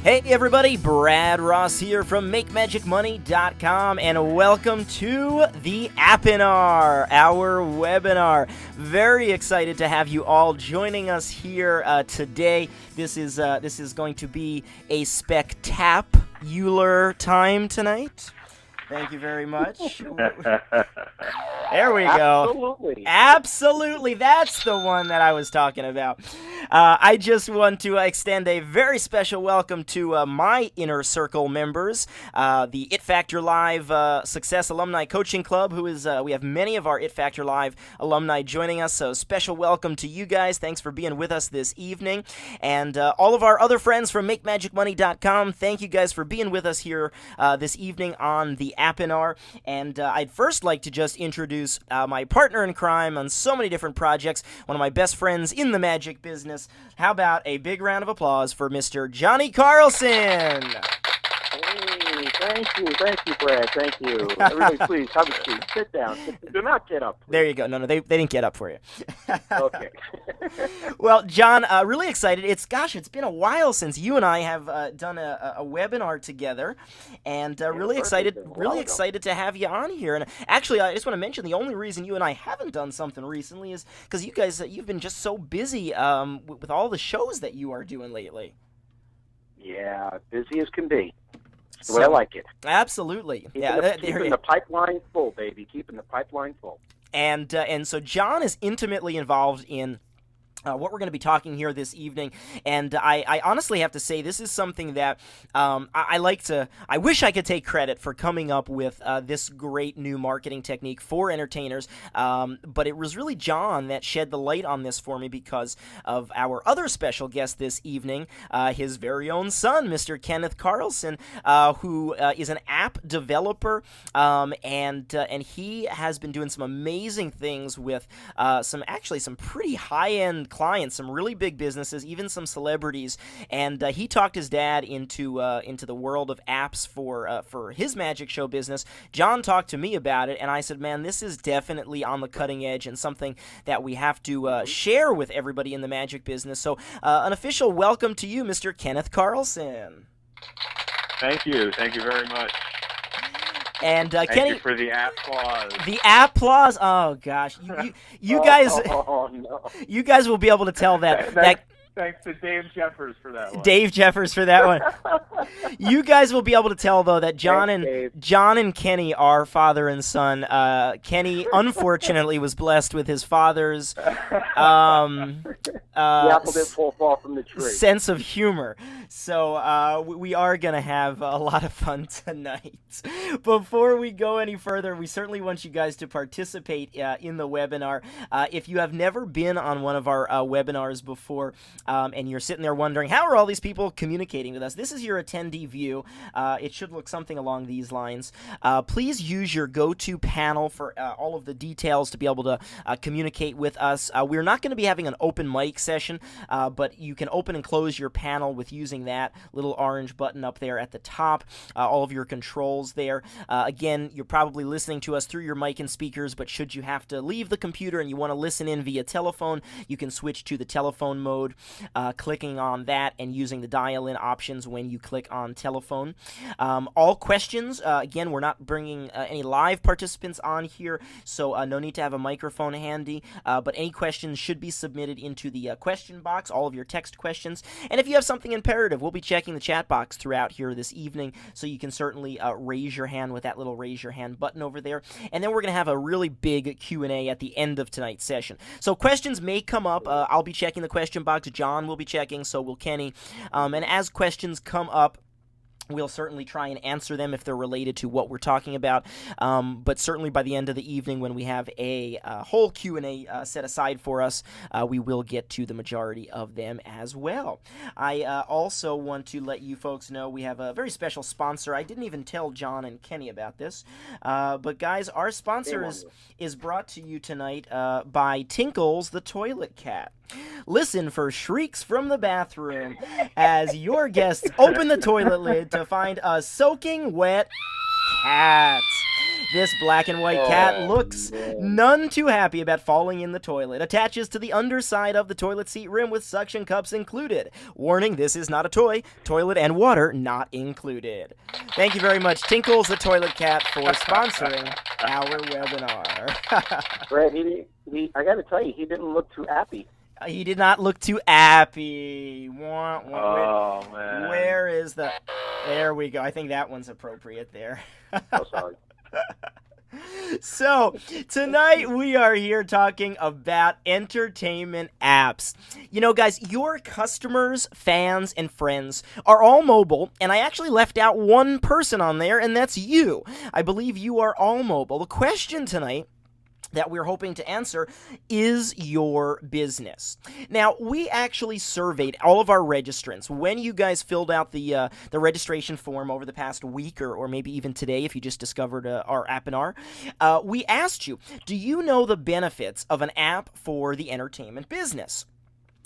Hey everybody, Brad Ross here from MakeMagicMoney.com, and welcome to the App-inar, our webinar. Very excited to have you all joining us here today. This is going to be a spectacular time tonight. Thank you very much. There we go. Absolutely. That's the one that I was talking about. I just want to extend a very special welcome to my Inner Circle members, the It Factor Live Success Alumni Coaching Club, who is, we have many of our It Factor Live alumni joining us, so special welcome to you guys. Thanks for being with us this evening. And all of our other friends from MakeMagicMoney.com, thank you guys for being with us here this evening on the App-inar. And I'd first like to just introduce my partner in crime on so many different projects, one of my best friends in the magic business. How about a big round of applause for Mr. Johnny Carlson? Hey, thank you, Brad, thank you. Everybody, please, have a seat. Sit down. Do not get up, please. There you go. No, they didn't get up for you. Okay. Well, John, really excited. It's been a while since you and I have done a webinar together, and really excited to have you on here. And actually, I just want to mention the only reason you and I haven't done something recently is because you guys, you've been just so busy with all the shows that you are doing lately. Yeah, busy as can be. That's the way I like it. Absolutely. Keeping the pipeline full, baby. Keeping the pipeline full. And so John is intimately involved in what we're going to be talking here this evening, and I honestly have to say this is something that I wish I could take credit for coming up with this great new marketing technique for entertainers, but it was really John that shed the light on this for me because of our other special guest this evening, his very own son, Mr. Kenneth Carlson, who is an app developer, and he has been doing some amazing things with some pretty high-end clients, some really big businesses, even some celebrities, and he talked his dad into the world of apps for his magic show business. John talked to me about it, and I said, man, this is definitely on the cutting edge and something that we have to share with everybody in the magic business. So an official welcome to you, Mr. Kenneth Carlson. Thank you very much. And Thank Kenny, you for the applause. The applause. Oh gosh, you guys, no. you guys will be able to tell that. Thanks to Dave Jeffers for that one. Dave Jeffers for that one. You guys will be able to tell though that John and Kenny are father and son. Kenny unfortunately was blessed with his father's The apple didn't fall from the tree. sense of humor. So we are going to have a lot of fun tonight. Before we go any further, we certainly want you guys to participate in the webinar. If you have never been on one of our webinars before, and you're sitting there wondering, how are all these people communicating with us? This is your attendee view. It should look something along these lines. Please use your go-to panel for all of the details to be able to communicate with us. We're not going to be having an open mic session, but you can open and close your panel with using that little orange button up there at the top, all of your controls there. Again, you're probably listening to us through your mic and speakers, but should you have to leave the computer and you want to listen in via telephone, you can switch to the telephone mode, clicking on that and using the dial-in options when you click on telephone. All questions, again, we're not bringing any live participants on here, so no need to have a microphone handy, but any questions should be submitted into the question box, all of your text questions. And if you have something imperative, we'll be checking the chat box throughout here this evening, so you can certainly raise your hand with that little raise your hand button over there. And then we're going to have a really big Q&A at the end of tonight's session. So questions may come up. I'll be checking the question box. John will be checking, so will Kenny. And as questions come up, We'll certainly try and answer them if they're related to what we're talking about. But certainly by the end of the evening, when we have a whole Q&A set aside for us, we will get to the majority of them as well. I also want to let you folks know we have a very special sponsor. I didn't even tell John and Kenny about this. But guys, our sponsor is brought to you tonight by Tinkles the Toilet Cat. Listen for shrieks from the bathroom as your guests open the toilet lid to find a soaking wet cat. This black and white cat looks none too happy about falling in the toilet. Attaches to the underside of the toilet seat rim with suction cups included. Warning, this is not a toy. Toilet and water not included. Thank you very much, Tinkles the Toilet Cat, for sponsoring our webinar. Brad, I got to tell you, he didn't look too happy. He did not look too happy. Oh, man. Where is the... There we go. I think that one's appropriate there. Oh, sorry. So, tonight we are here talking about entertainment apps. You know, guys, your customers, fans, and friends are all mobile, and I actually left out one person on there, and that's you. I believe you are all mobile. The question tonight that we're hoping to answer is your business. Now, we actually surveyed all of our registrants. When you guys filled out the registration form over the past week, or maybe even today if you just discovered our App-inar, we asked you, do you know the benefits of an app for the entertainment business?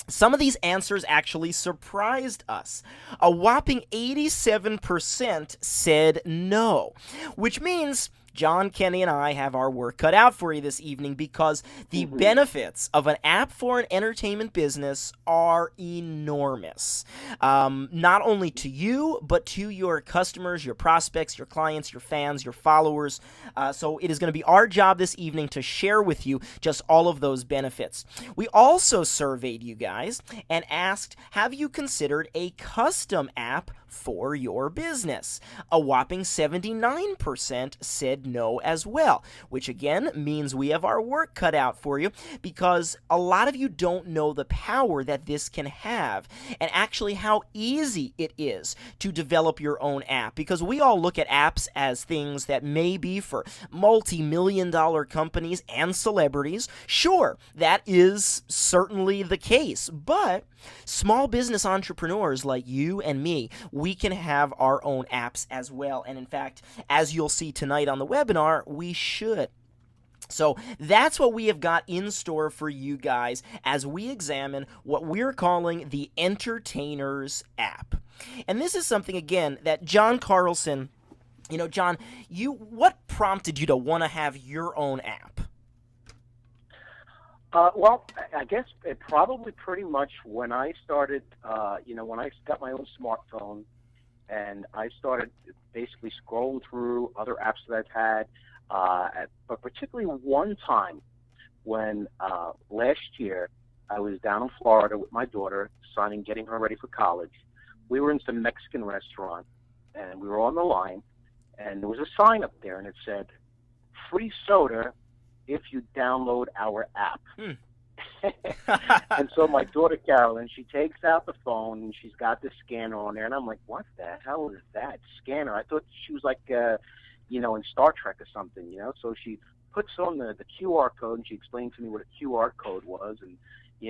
Some of these answers actually surprised us. A whopping 87% said no, which means John, Kenny, and I have our work cut out for you this evening because the benefits of an app for an entertainment business are enormous. Not only to you, but to your customers, your prospects, your clients, your fans, your followers. So it is going to be our job this evening to share with you just all of those benefits. We also surveyed you guys and asked, have you considered a custom app for your business? A whopping 79% said no as well, which again means we have our work cut out for you because a lot of you don't know the power that this can have and actually how easy it is to develop your own app, because we all look at apps as things that may be for multi-million-dollar companies and celebrities. Sure, that is certainly the case, but small business entrepreneurs like you and me, we can have our own apps as well. And in fact, as you'll see tonight on the webinar, we should. So that's what we have got in store for you guys as we examine what we're calling the Entertainers app. And this is something, again, that John Carlson, you know, John, what prompted you to want to have your own app? Well, I guess it probably pretty much when I started, when I got my own smartphone and I started basically scrolling through other apps that I've had, but particularly one time when last year I was down in Florida with my daughter, getting her ready for college. We were in some Mexican restaurant and we were on the line and there was a sign up there and it said, free soda if you download our app. And so my daughter Carolyn, she takes out the phone and she's got the scanner on there, and I'm like, what the hell is that scanner? I thought she was like, in Star Trek or something, So she puts on the QR code and she explained to me what a QR code was, and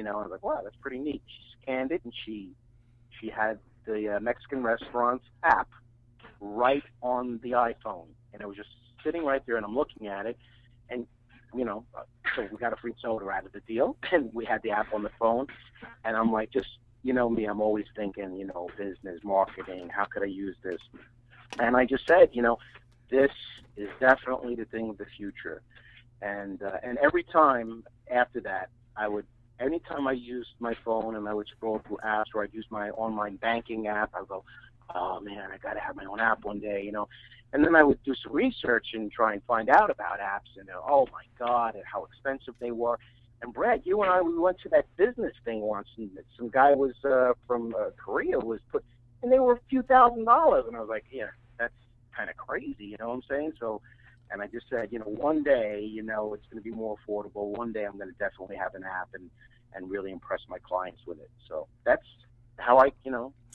I was like, wow, that's pretty neat. She scanned it and she had the Mexican restaurant's app right on the iPhone, and it was just sitting right there, and I'm looking at it, and so we got a free soda out of the deal, and we had the app on the phone, and I'm like, just, me, I'm always thinking, business, marketing, how could I use this? And I just said, this is definitely the thing of the future. And every time after that, anytime I used my phone and I would scroll through apps, or I'd use my online banking app, I would go, oh man, I got to have my own app one day, And then I would do some research and try and find out about apps, and oh my God, and how expensive they were. And Brad, you and I, we went to that business thing once, and some guy was from Korea and they were a few $1,000s, and I was like, yeah, that's kind of crazy, you know what I'm saying? So, and I just said, one day, it's going to be more affordable. One day I'm going to definitely have an app and really impress my clients with it. So that's how I,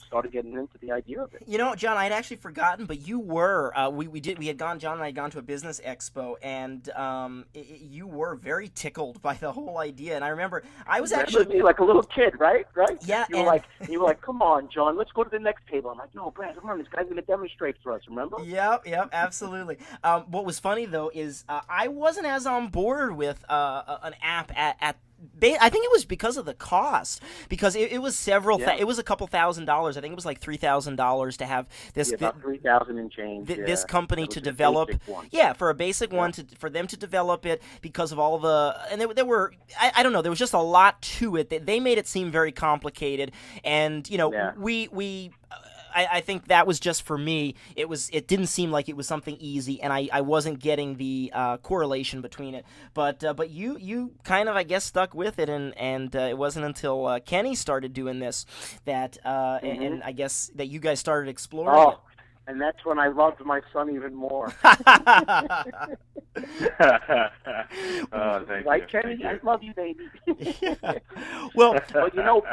started getting into the idea of it. John, I'd actually forgotten, but you were John and I had gone to a business expo, and you were very tickled by the whole idea. And I remember I was actually me, like a little kid, right? Yeah, you were like, come on, John, let's go to the next table. I'm like, no, Brad, come on, this guy's gonna demonstrate for us. Remember? Yep, absolutely. What was funny though is I wasn't as on board with an app at I think it was because of the cost, because it was it was a couple $1,000s. I think it was like $3,000 to have this about 3,000 and change. This company to develop, for a basic one for them to develop it, because of all and there were I don't know, there was just a lot to it. They made it seem very complicated, and I think that was just for me. It didn't seem like it was something easy, and I wasn't getting the correlation between it. But you kind of, I guess, stuck with it, and it wasn't until Kenny started doing this that and I guess that you guys started exploring it. And that's when I loved my son even more. Right, Kenny? I love you, baby. Well,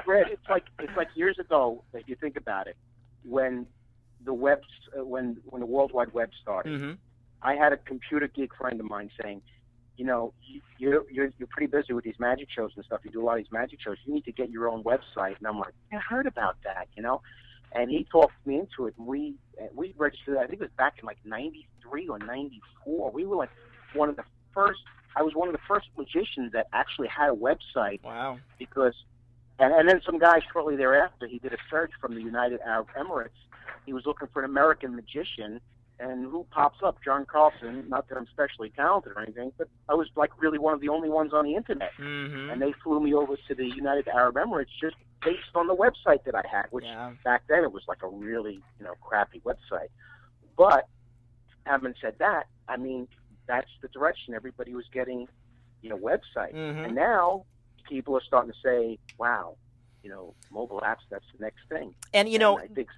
Brett, it's like years ago, if you think about it. When the when the World Wide Web started, I had a computer geek friend of mine saying, you're pretty busy with these magic shows and stuff. You do a lot of these magic shows. You need to get your own website. And I'm like, I heard about that, And he talked me into it. And we registered. I think it was back in like '93 or '94. We were like one of the first. I was one of the first magicians that actually had a website. Wow! Because. And then some guy shortly thereafter, he did a search from the United Arab Emirates. He was looking for an American magician, and who pops up? John Carlson. Not that I'm specially talented or anything, but I was like really one of the only ones on the internet. And they flew me over to the United Arab Emirates just based on the website that I had, which back then it was like a really crappy website. But having said that, I mean that's the direction everybody was getting, website, and now. People are starting to say, wow, mobile apps, that's the next thing. And, I think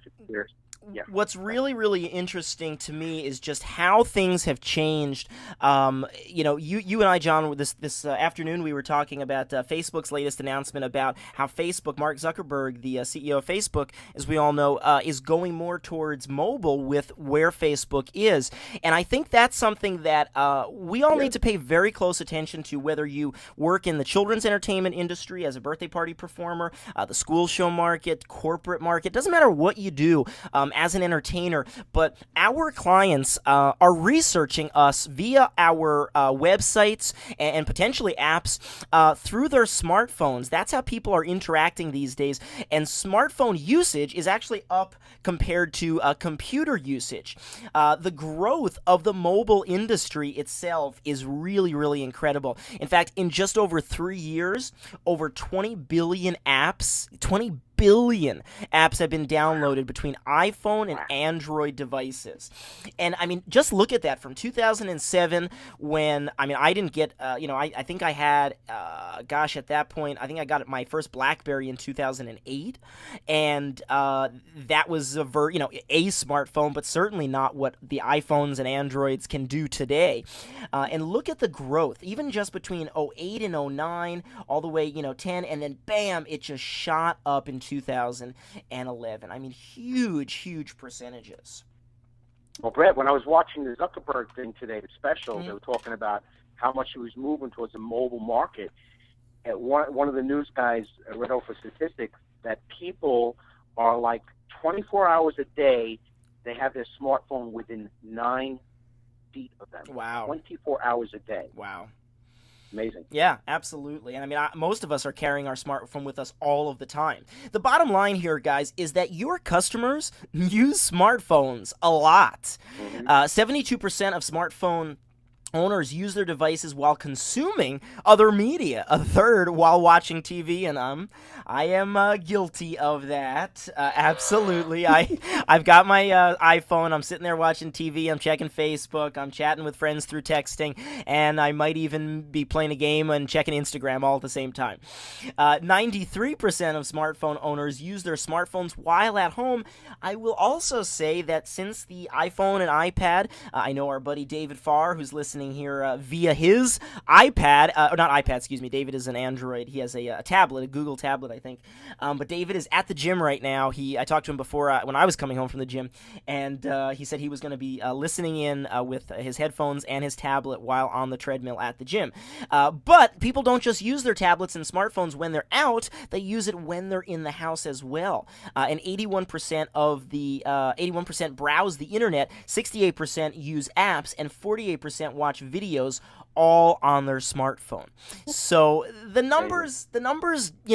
what's really, really interesting to me is just how things have changed. You and I, John, this afternoon we were talking about Facebook's latest announcement about how Mark Zuckerberg, the CEO of Facebook, as we all know, is going more towards mobile with where Facebook is. And I think that's something that we all need to pay very close attention to, whether you work in the children's entertainment industry as a birthday party performer, the school show market, corporate market. Doesn't matter what you do. As an entertainer, but our clients are researching us via our websites and potentially apps through their smartphones. That's how people are interacting these days, and smartphone usage is actually up compared to computer usage. The growth of the mobile industry itself is really, really incredible. In fact, in just over 3 years, over 20 billion apps have been downloaded between iPhone and Android devices. And I mean, just look at that from 2007 when, I didn't get, I think I had, at that point, I think I got my first BlackBerry in 2008. And that was a smartphone, but certainly not what the iPhones and Androids can do today. And look at the growth, even just between 08 and 09, all the way, 10, and then bam, it just shot up in 2011. I mean, huge percentages. Well, Brett, when I was watching the Zuckerberg thing today, the special, they were talking about how much he was moving towards the mobile market. And one of the news guys read over statistics that people are like 24 hours a day, they have their smartphone within 9 feet of them. Wow. 24 hours a day. Wow. Amazing. Yeah, absolutely. And most of us are carrying our smartphone with us all of the time. The bottom line here, guys, is that your customers use smartphones a lot. 72% of smartphone owners use their devices while consuming other media, a third while watching TV, and I am guilty of that. Absolutely. I've got my iPhone, I'm sitting there watching TV, I'm checking Facebook, I'm chatting with friends through texting, and I might even be playing a game and checking Instagram all at the same time. 93% of smartphone owners use their smartphones while at home. I will also say that since the iPhone and iPad, I know our buddy David Farr, who's listening listening here via his iPad, or not iPad, excuse me. David is an Android. He has a tablet, a Google tablet, I think. But David is at the gym right now. I talked to him before when I was coming home from the gym, and he said he was going to be listening in with his headphones and his tablet while on the treadmill at the gym. But people don't just use their tablets and smartphones when they're out; they use it when they're in the house as well. And 81% browse the internet, 68% use apps, and 48% watch videos, all on their smartphone. So the numbers,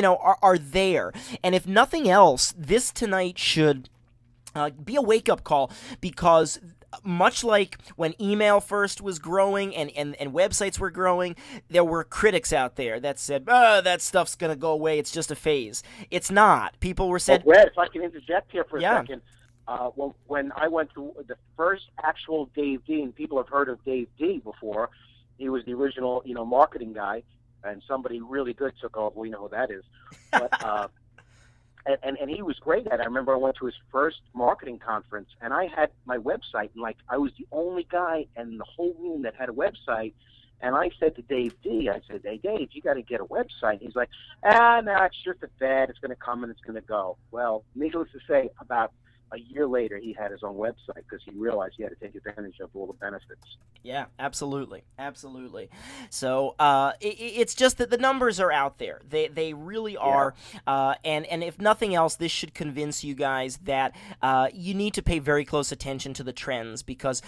are there. And if nothing else, this tonight should be a wake-up call, because much like when email first was growing and websites were growing, there were critics out there that said, that stuff's going to go away. It's just a phase. It's not. People were said... Well, Brad, if I can interject here for a second. When I went to the first actual Dave D, and people have heard of Dave D before, he was the original, marketing guy, and somebody really good took over. We know who that is. But, and he was great at it. I remember I went to his first marketing conference, and I had my website, and I was the only guy in the whole room that had a website. And I said to Dave D, I said, "Hey, Dave, you got to get a website." He's like, no, it's just a fad. It's going to come and it's going to go. Well, needless to say, about a year later, he had his own website because he realized he had to take advantage of all the benefits. Yeah, absolutely. So it's just that the numbers are out there. They really are. And if nothing else, this should convince you guys that you need to pay very close attention to the trends, because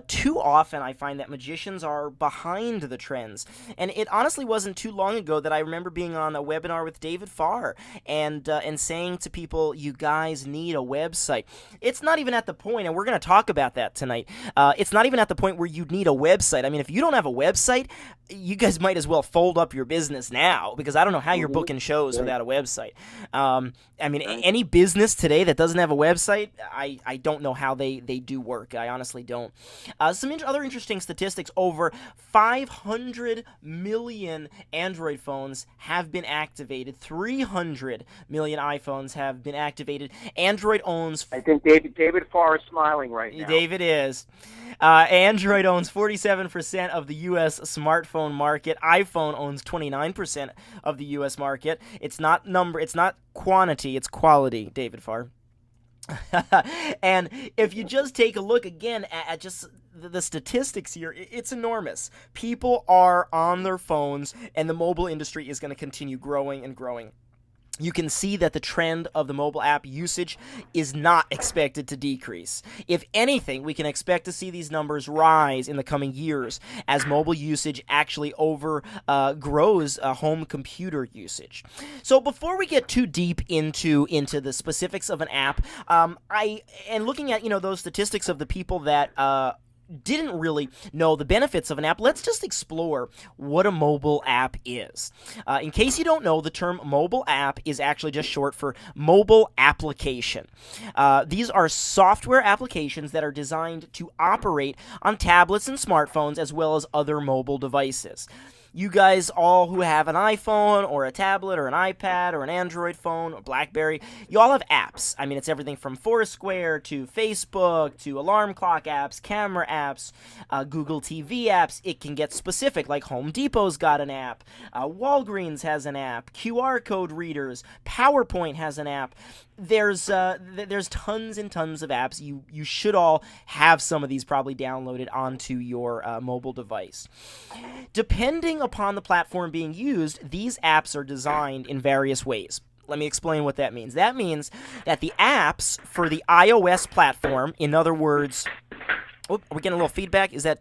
too often I find that magicians are behind the trends. And it honestly wasn't too long ago that I remember being on a webinar with David Farr and saying to people, you guys need a website. It's not even at the point, and we're going to talk about that tonight, it's not even at the point where you need a website. I mean, if you don't have a website, you guys might as well fold up your business now, because I don't know how you're booking shows without a website. I mean, any business today that doesn't have a website, I don't know how they do work. I honestly don't. Some other interesting statistics: over 500 million Android phones have been activated. 300 million iPhones have been activated. Android owns... I think David Farr is smiling right now. David is. Android owns 47% of the U.S. smartphone market. iPhone owns 29% of the U.S. market. It's not quantity, it's quality, David Farr. And if you just take a look again at just the statistics here, it's enormous. People are on their phones, and the mobile industry is going to continue growing and growing. You can see that the trend of the mobile app usage is not expected to decrease. If anything, we can expect to see these numbers rise in the coming years as mobile usage actually grows home computer usage. So before we get too deep into the specifics of an app, and looking at those statistics of the people that didn't really know the benefits of an app, let's just explore what a mobile app is. In case you don't know, the term mobile app is actually just short for mobile application. These are software applications that are designed to operate on tablets and smartphones as well as other mobile devices. You guys all who have an iPhone or a tablet or an iPad or an Android phone or BlackBerry, you all have apps. I mean, it's everything from Foursquare to Facebook to alarm clock apps, camera apps, Google TV apps. It can get specific, like Home Depot's got an app, Walgreens has an app, QR code readers, PowerPoint has an app. There's tons and tons of apps. You should all have some of these probably downloaded onto your mobile device. Depending upon the platform being used, these apps are designed in various ways. Let me explain what that means. That means that the apps for the iOS platform, in other words... Oh, are we getting a little feedback? Is that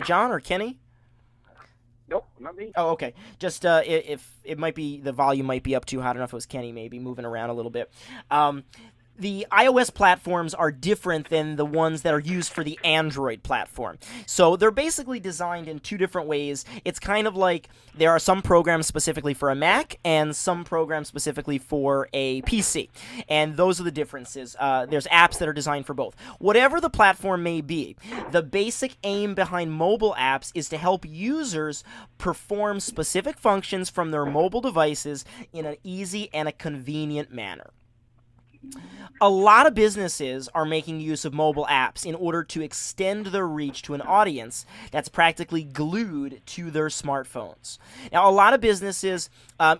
John or Kenny? Nope, not me. Oh, okay. Just if it might be, the volume might be up too high. I don't know if it was Kenny, maybe moving around a little bit. The iOS platforms are different than the ones that are used for the Android platform. So they're basically designed in two different ways. It's kind of like there are some programs specifically for a Mac and some programs specifically for a PC. And those are the differences. There's apps that are designed for both. Whatever the platform may be, the basic aim behind mobile apps is to help users perform specific functions from their mobile devices in an easy and a convenient manner. A lot of businesses are making use of mobile apps in order to extend their reach to an audience that's practically glued to their smartphones. Now, a lot of businesses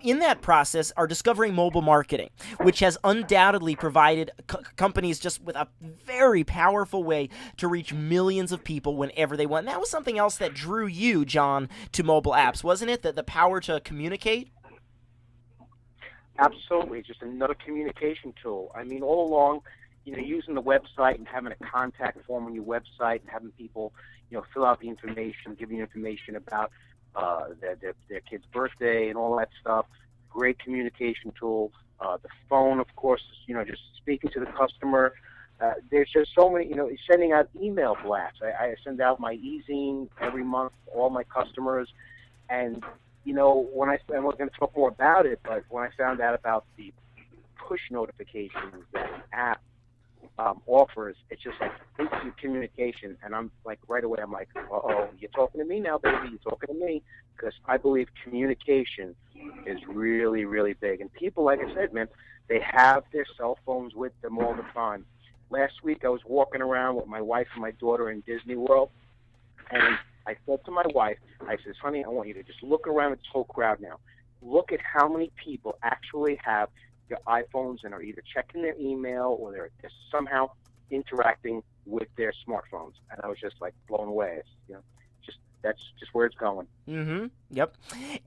in that process are discovering mobile marketing, which has undoubtedly provided companies just with a very powerful way to reach millions of people whenever they want. And that was something else that drew you, John, to mobile apps, wasn't it? The power to communicate? Absolutely, it's just another communication tool. I mean, all along, using the website and having a contact form on your website and having people, fill out the information, giving you information about their kid's birthday and all that stuff. Great communication tool. The phone, of course, just speaking to the customer. There's just so many, sending out email blasts. I send out my e-zine every month to all my customers, and and we're going to talk more about it, but when I found out about the push notifications that an app offers, it's just like instant communication, and I'm like, right away, I'm like, uh-oh, you're talking to me now, baby, you're talking to me, because I believe communication is really, really big, and people, like I said, man, they have their cell phones with them all the time. Last week, I was walking around with my wife and my daughter in Disney World, and I said to my wife, I says, honey, I want you to just look around at this whole crowd now. Look at how many people actually have their iPhones and are either checking their email or they're somehow interacting with their smartphones. And I was just like blown away. That's just where it's going. Mm-hmm. Yep.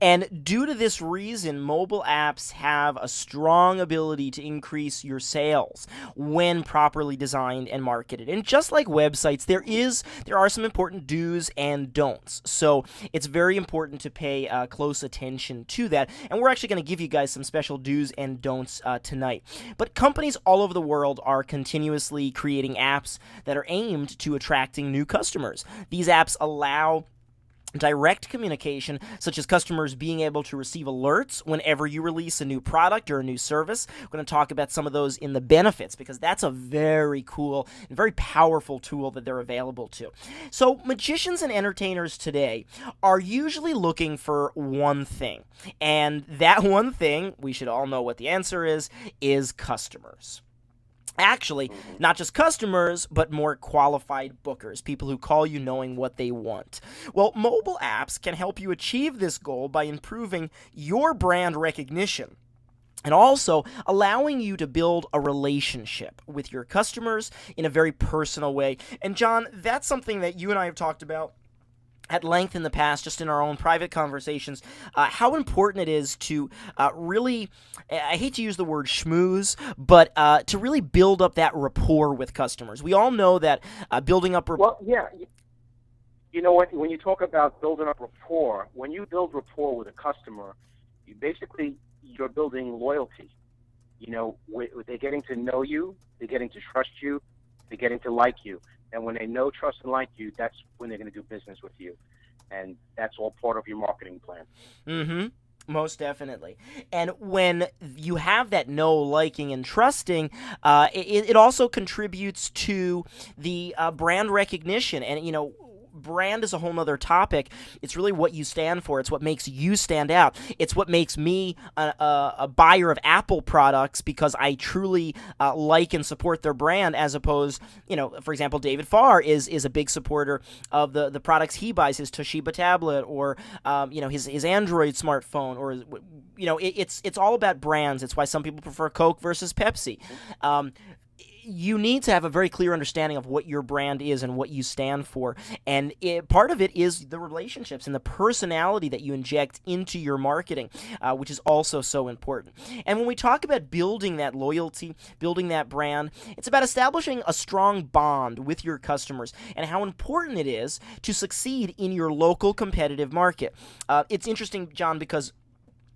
And due to this reason, mobile apps have a strong ability to increase your sales when properly designed and marketed. And just like websites, there are some important do's and don'ts. So it's very important to pay close attention to that. And we're actually going to give you guys some special do's and don'ts tonight. But companies all over the world are continuously creating apps that are aimed to attracting new customers. These apps allow direct communication, such as customers being able to receive alerts whenever you release a new product or a new service. We're going to talk about some of those in the benefits, because that's a very cool and very powerful tool that they're available to. So magicians and entertainers today are usually looking for one thing, and that one thing, we should all know what the answer is customers. Actually, not just customers, but more qualified bookers, people who call you knowing what they want. Well, mobile apps can help you achieve this goal by improving your brand recognition and also allowing you to build a relationship with your customers in a very personal way. And John, that's something that you and I have talked about at length in the past, just in our own private conversations, how important it is to really, I hate to use the word schmooze, but to really build up that rapport with customers. We all know that building up rapport... Well, yeah. You know what? When you talk about building up rapport, when you build rapport with a customer, you're building loyalty. They're getting to know you, they're getting to trust you, they're getting to like you. And when they know, trust, and like you, that's when they're going to do business with you. And that's all part of your marketing plan. Mm-hmm. Most definitely. And when you have that know, liking, and trusting, it also contributes to the brand recognition. And, brand is a whole nother topic. It's really what you stand for. It's what makes you stand out. It's what makes me a buyer of Apple products, because I truly like and support their brand, as opposed, for example, David Farr is a big supporter of the products he buys, his Toshiba tablet or, his Android smartphone, or, it's all about brands. It's why some people prefer Coke versus Pepsi. You need to have a very clear understanding of what your brand is and what you stand for. And part of it is the relationships and the personality that you inject into your marketing, which is also so important. And when we talk about building that loyalty, building that brand, it's about establishing a strong bond with your customers and how important it is to succeed in your local competitive market. It's interesting, John, because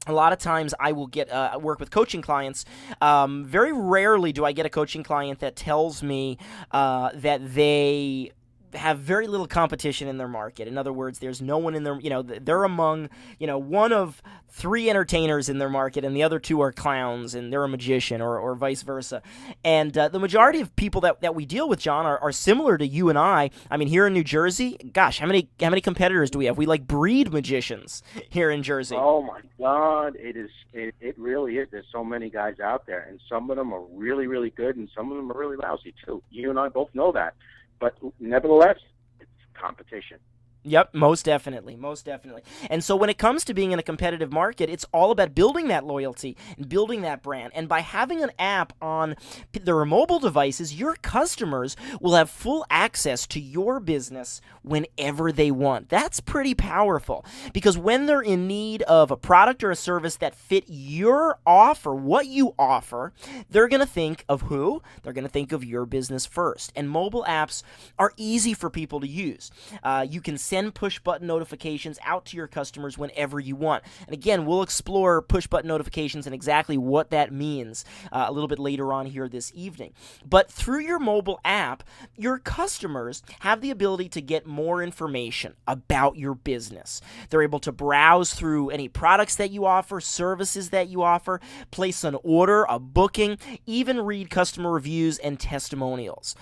a lot of times I will get work with coaching clients. Very rarely do I get a coaching client that tells me that they have very little competition in their market. In other words, there's no one in their, they're among, one of 3 entertainers in their market, and the other 2 are clowns, and they're a magician, or vice versa. And the majority of people that we deal with, John, are similar to you and I. I mean, here in New Jersey, gosh, how many competitors do we have? We like breed magicians here in Jersey. Oh my God, it really is. There's so many guys out there, and some of them are really, really good, and some of them are really lousy too. You and I both know that. But nevertheless, it's competition. Yep, most definitely. And so when it comes to being in a competitive market, it's all about building that loyalty and building that brand. And by having an app on their mobile devices, your customers will have full access to your business whenever they want. That's pretty powerful, because when they're in need of a product or a service that fit your offer, what you offer, they're going to think of who? They're going to think of your business first. And mobile apps are easy for people to use. You can send push-button notifications out to your customers whenever you want. And again, we'll explore push-button notifications and exactly what that means a little bit later on here this evening. But through your mobile app, your customers have the ability to get more information about your business. They're able to browse through any products that you offer, services that you offer, place an order, a booking, even read customer reviews and testimonials.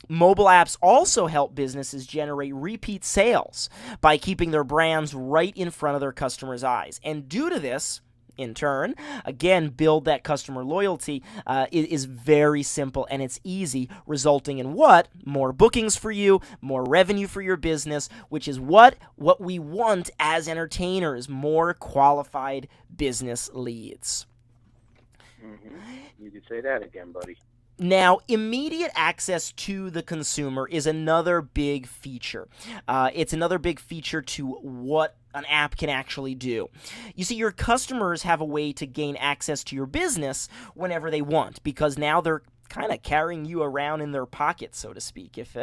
Mobile apps also help businesses generate repeat sales by keeping their brands right in front of their customers' eyes. And due to this, in turn, again, build that customer loyalty is very simple, and it's easy, resulting in what? More bookings for you, more revenue for your business, which is what we want as entertainers, more qualified business leads. Mm-hmm. You could say that again, buddy. Now, immediate access to the consumer is another big feature. It's another big feature to what an app can actually do. You see, your customers have a way to gain access to your business whenever they want, because now they're kind of carrying you around in their pocket, so to speak, if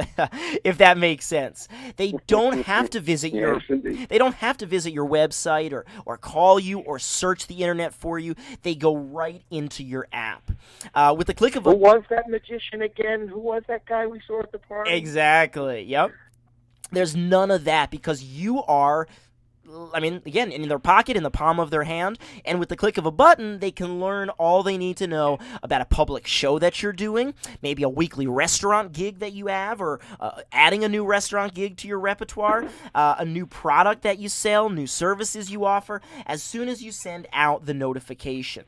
that makes sense. They don't have to visit your website or call you or search the internet for you. They go right into your app. With the click of a... Who was that magician again? Who was that guy we saw at the party? Exactly. Yep. There's none of that, because you are, again, in their pocket, in the palm of their hand, and with the click of a button, they can learn all they need to know about a public show that you're doing, maybe a weekly restaurant gig that you have, or adding a new restaurant gig to your repertoire, a new product that you sell, new services you offer, as soon as you send out the notification.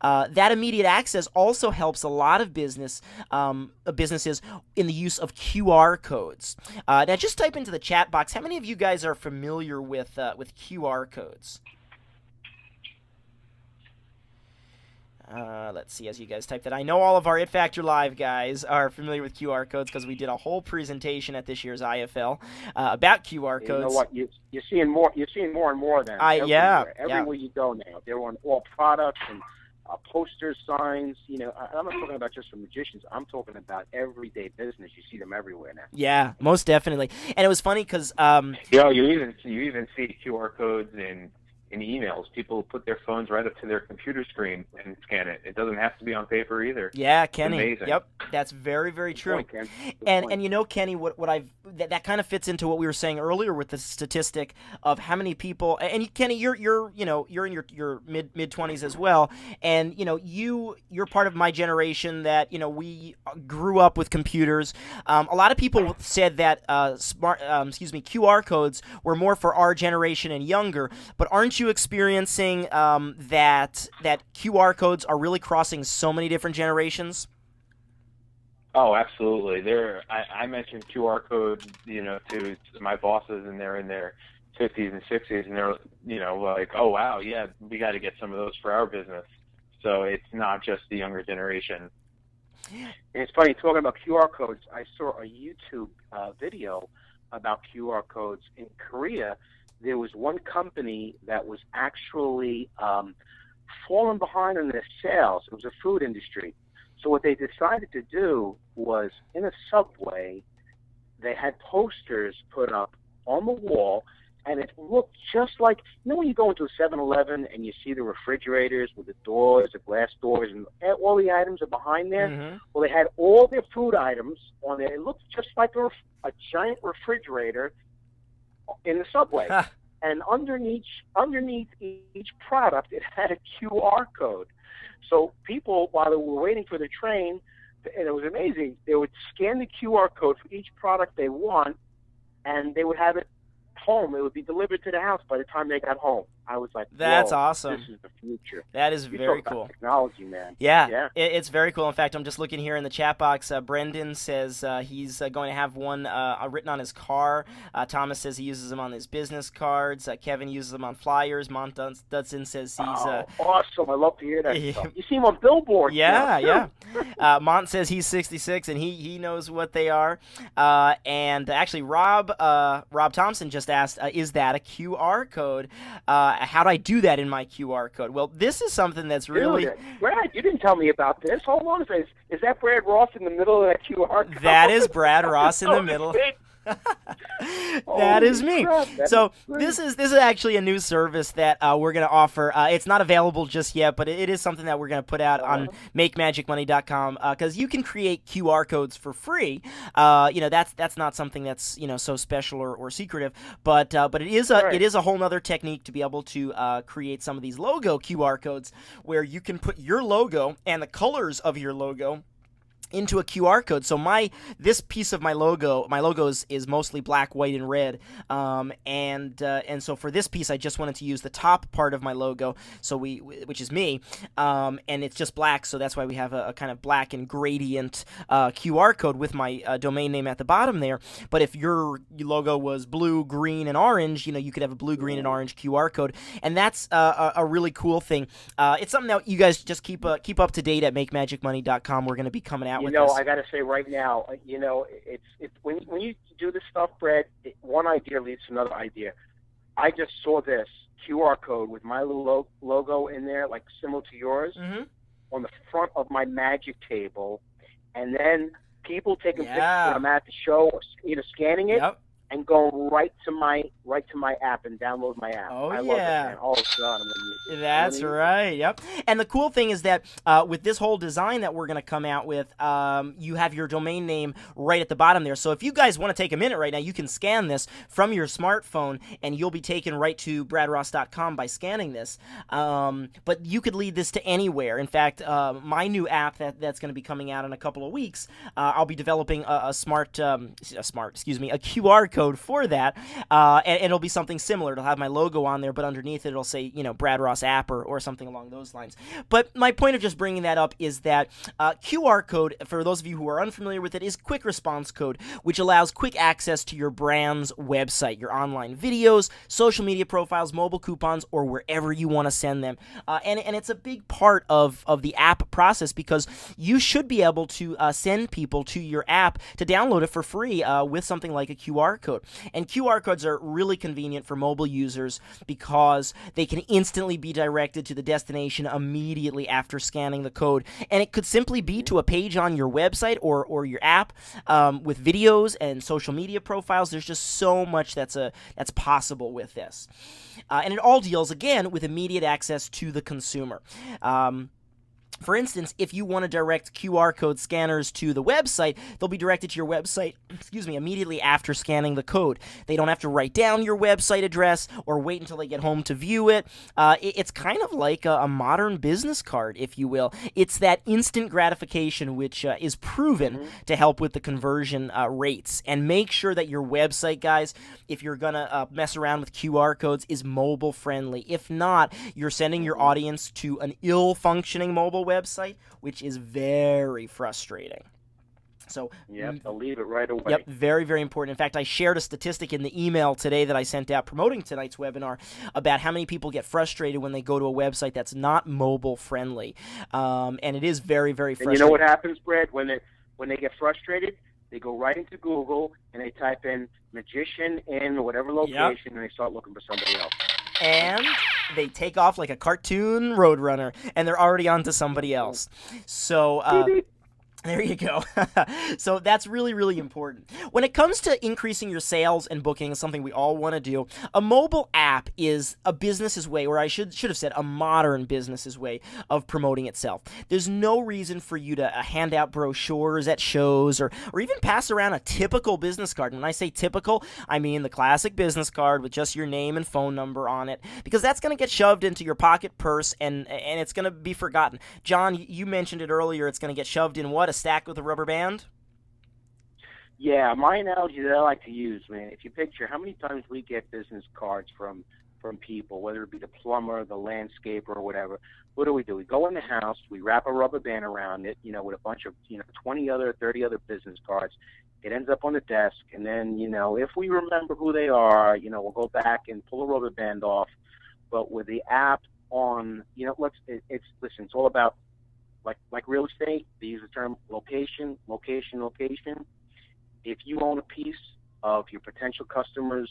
That immediate access also helps a lot of businesses in the use of QR codes. Now, just type into the chat box, how many of you guys are familiar with QR codes? Let's see, as you guys type that. I know all of our It Factor Live guys are familiar with QR codes, because we did a whole presentation at this year's IFL about QR codes. You know what? You're seeing more and more of them. Everywhere you go now, they're on all products and posters, signs. I'm not talking about just for magicians. I'm talking about everyday business. You see them everywhere now. Yeah, most definitely. And it was funny because you even see QR codes in emails. People put their phones right up to their computer screen and scan it. It doesn't have to be on paper either. Yeah, Kenny. Amazing. Yep, that's very, very true. Good point, Ken. And Kenny, that kind of fits into what we were saying earlier with the statistic of how many people. And Kenny, you're in your mid 20s as well, and you're part of my generation that we grew up with computers. A lot of people said that QR codes were more for our generation and younger, but aren't you experiencing that QR codes are really crossing so many different generations? Oh, absolutely. I mentioned QR code, to my bosses, and they're in their 50s and 60s, and they're, like, oh wow, yeah, we got to get some of those for our business. So it's not just the younger generation. And it's funny, talking about QR codes, I saw a YouTube video about QR codes in Korea. There was one company that was actually falling behind on their sales. It was a food industry. So what they decided to do was, in a subway, they had posters put up on the wall, and it looked just like, when you go into a 7-Eleven and you see the refrigerators with the doors, the glass doors, and all the items are behind there? Mm-hmm. Well, they had all their food items on there. It looked just like a giant refrigerator in the subway. And underneath each product, it had a QR code. So people, while they were waiting for the train, and it was amazing, they would scan the QR code for each product they want, and they would have it home. It would be delivered to the house by the time they got home. I was like, that's whoa, awesome. This is the future. That is very talk cool. about technology, man. Yeah. It's very cool. In fact, I'm just looking here in the chat box. Brendan says he's going to have one written on his car. Thomas says he uses them on his business cards. Kevin uses them on flyers. Mont Dudson says he's... awesome. I love to hear that stuff. You see him on billboards. Yeah. Mont says he's 66 and he knows what they are. And actually, Rob Thompson just asked, is that a QR code? How do I do that in my QR code? Well, this is something that's really... Dude, Brad, you didn't tell me about this. Hold on a second. Is that Brad Ross in the middle of that QR code? That is Brad Ross in the middle. That is me. So this is actually a new service that we're going to offer. It's not available just yet, but it is something that we're going to put out on MakeMagicMoney.com because you can create QR codes for free. That's not something that's so special or secretive, but it is a whole other technique to be able to create some of these logo QR codes where you can put your logo and the colors of your logo into a QR code. So this piece of my logo is mostly black, white, and red, and so for this piece I just wanted to use the top part of my logo, which is me, and it's just black, so that's why we have a kind of black and gradient QR code with my domain name at the bottom there. But if your logo was blue, green, and orange, you could have a blue, green, and orange QR code, and that's a really cool thing. It's something that you guys just keep up to date at MakeMagicMoney.com. We're going to be coming out. I got to say right now, it's when you do this stuff, Brad, one idea leads to another idea. I just saw this QR code with my little logo in there, like similar to yours, on the front of my magic table, and then people taking pictures when I'm at the show, either scanning it and going right to my app and download my app. I love it, man. All of a sudden, that's right. Yep. And the cool thing is that with this whole design that we're going to come out with, you have your domain name right at the bottom there. So if you guys want to take a minute right now, you can scan this from your smartphone, and you'll be taken right to bradross.com by scanning this. But you could lead this to anywhere. In fact, my new app that's going to be coming out in a couple of weeks, I'll be developing a QR code for that, and it'll be something similar. It'll have my logo on there, but underneath it, it'll say, Brad Ross app or something along those lines. But my point of just bringing that up is that QR code, for those of you who are unfamiliar with it, is quick response code, which allows quick access to your brand's website, your online videos, social media profiles, mobile coupons, or wherever you want to send them. And it's a big part of the app process, because you should be able to send people to your app to download it for free with something like a QR code. And QR codes are really convenient for mobile users because they can instantly be directed to the destination immediately after scanning the code. And it could simply be to a page on your website or your app with videos and social media profiles. There's just so much that's possible with this. And it all deals, again, with immediate access to the consumer. For instance, if you want to direct QR code scanners to the website, they'll be directed to your website, immediately after scanning the code. They don't have to write down your website address or wait until they get home to view it. It's kind of like a modern business card, if you will. It's that instant gratification which is proven to help with the conversion rates. And make sure that your website, guys, if you're going to mess around with QR codes, is mobile friendly. If not, you're sending your audience to an ill-functioning mobile website, which is very frustrating. So I'll leave it right away. Yep, very, very important. In fact, I shared a statistic in the email today that I sent out promoting tonight's webinar about how many people get frustrated when they go to a website that's not mobile friendly, and it is very, very frustrating. And you know what happens, Brad? When they get frustrated, they go right into Google and they type in magician in whatever location, and they start looking for somebody else. And they take off like a cartoon roadrunner, and they're already on to somebody else. So There you go. So that's really, really important. When it comes to increasing your sales and booking, something we all want to do, a mobile app is a business's way, or I should have said a modern business's way of promoting itself. There's no reason for you to hand out brochures at shows or even pass around a typical business card. And when I say typical, I mean the classic business card with just your name and phone number on it, because that's going to get shoved into your pocket purse and it's going to be forgotten. John, you mentioned it earlier. It's going to get shoved in what? A stack with a rubber band? Yeah, my analogy that I like to use, man, if you picture how many times we get business cards from people, whether it be the plumber, the landscaper, or whatever, what do? We go in the house, we wrap a rubber band around it, with a bunch of, 20 other, 30 other business cards. It ends up on the desk, and then, if we remember who they are, we'll go back and pull a rubber band off. But with the app on, it's all about, like real estate, they use the term location. If you own a piece of your potential customers'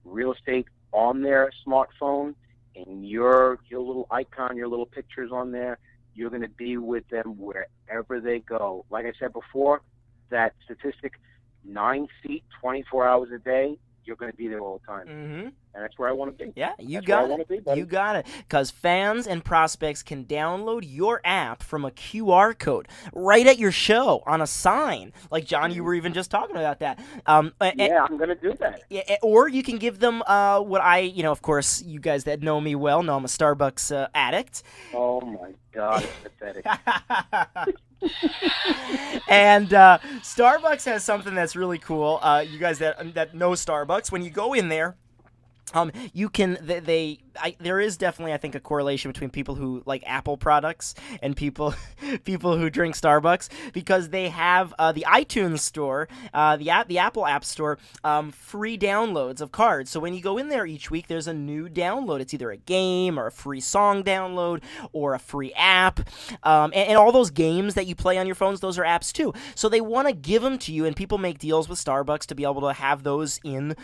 real estate on their smartphone and your little icon, your little pictures on there, you're going to be with them wherever they go. Like I said before, that statistic, 9 feet, 24 hours a day, you're going to be there all the time. Mm-hmm. And that's where I want to be. Yeah, you got it. You got it. Because fans and prospects can download your app from a QR code right at your show on a sign. Like, John, you were even just talking about that. Yeah, I'm going to do that. Or you can give them what of course, you guys that know me well know I'm a Starbucks addict. Oh, my God, it's pathetic. And Starbucks has something that's really cool. You guys that know Starbucks, when you go in there, you can there is definitely, I think, a correlation between people who like Apple products and people who drink Starbucks, because they have the iTunes store, the Apple App Store, free downloads of cards. So when you go in there each week, there's a new download. It's either a game or a free song download or a free app, and all those games that you play on your phones, those are apps too. So they want to give them to you, and people make deals with Starbucks to be able to have those given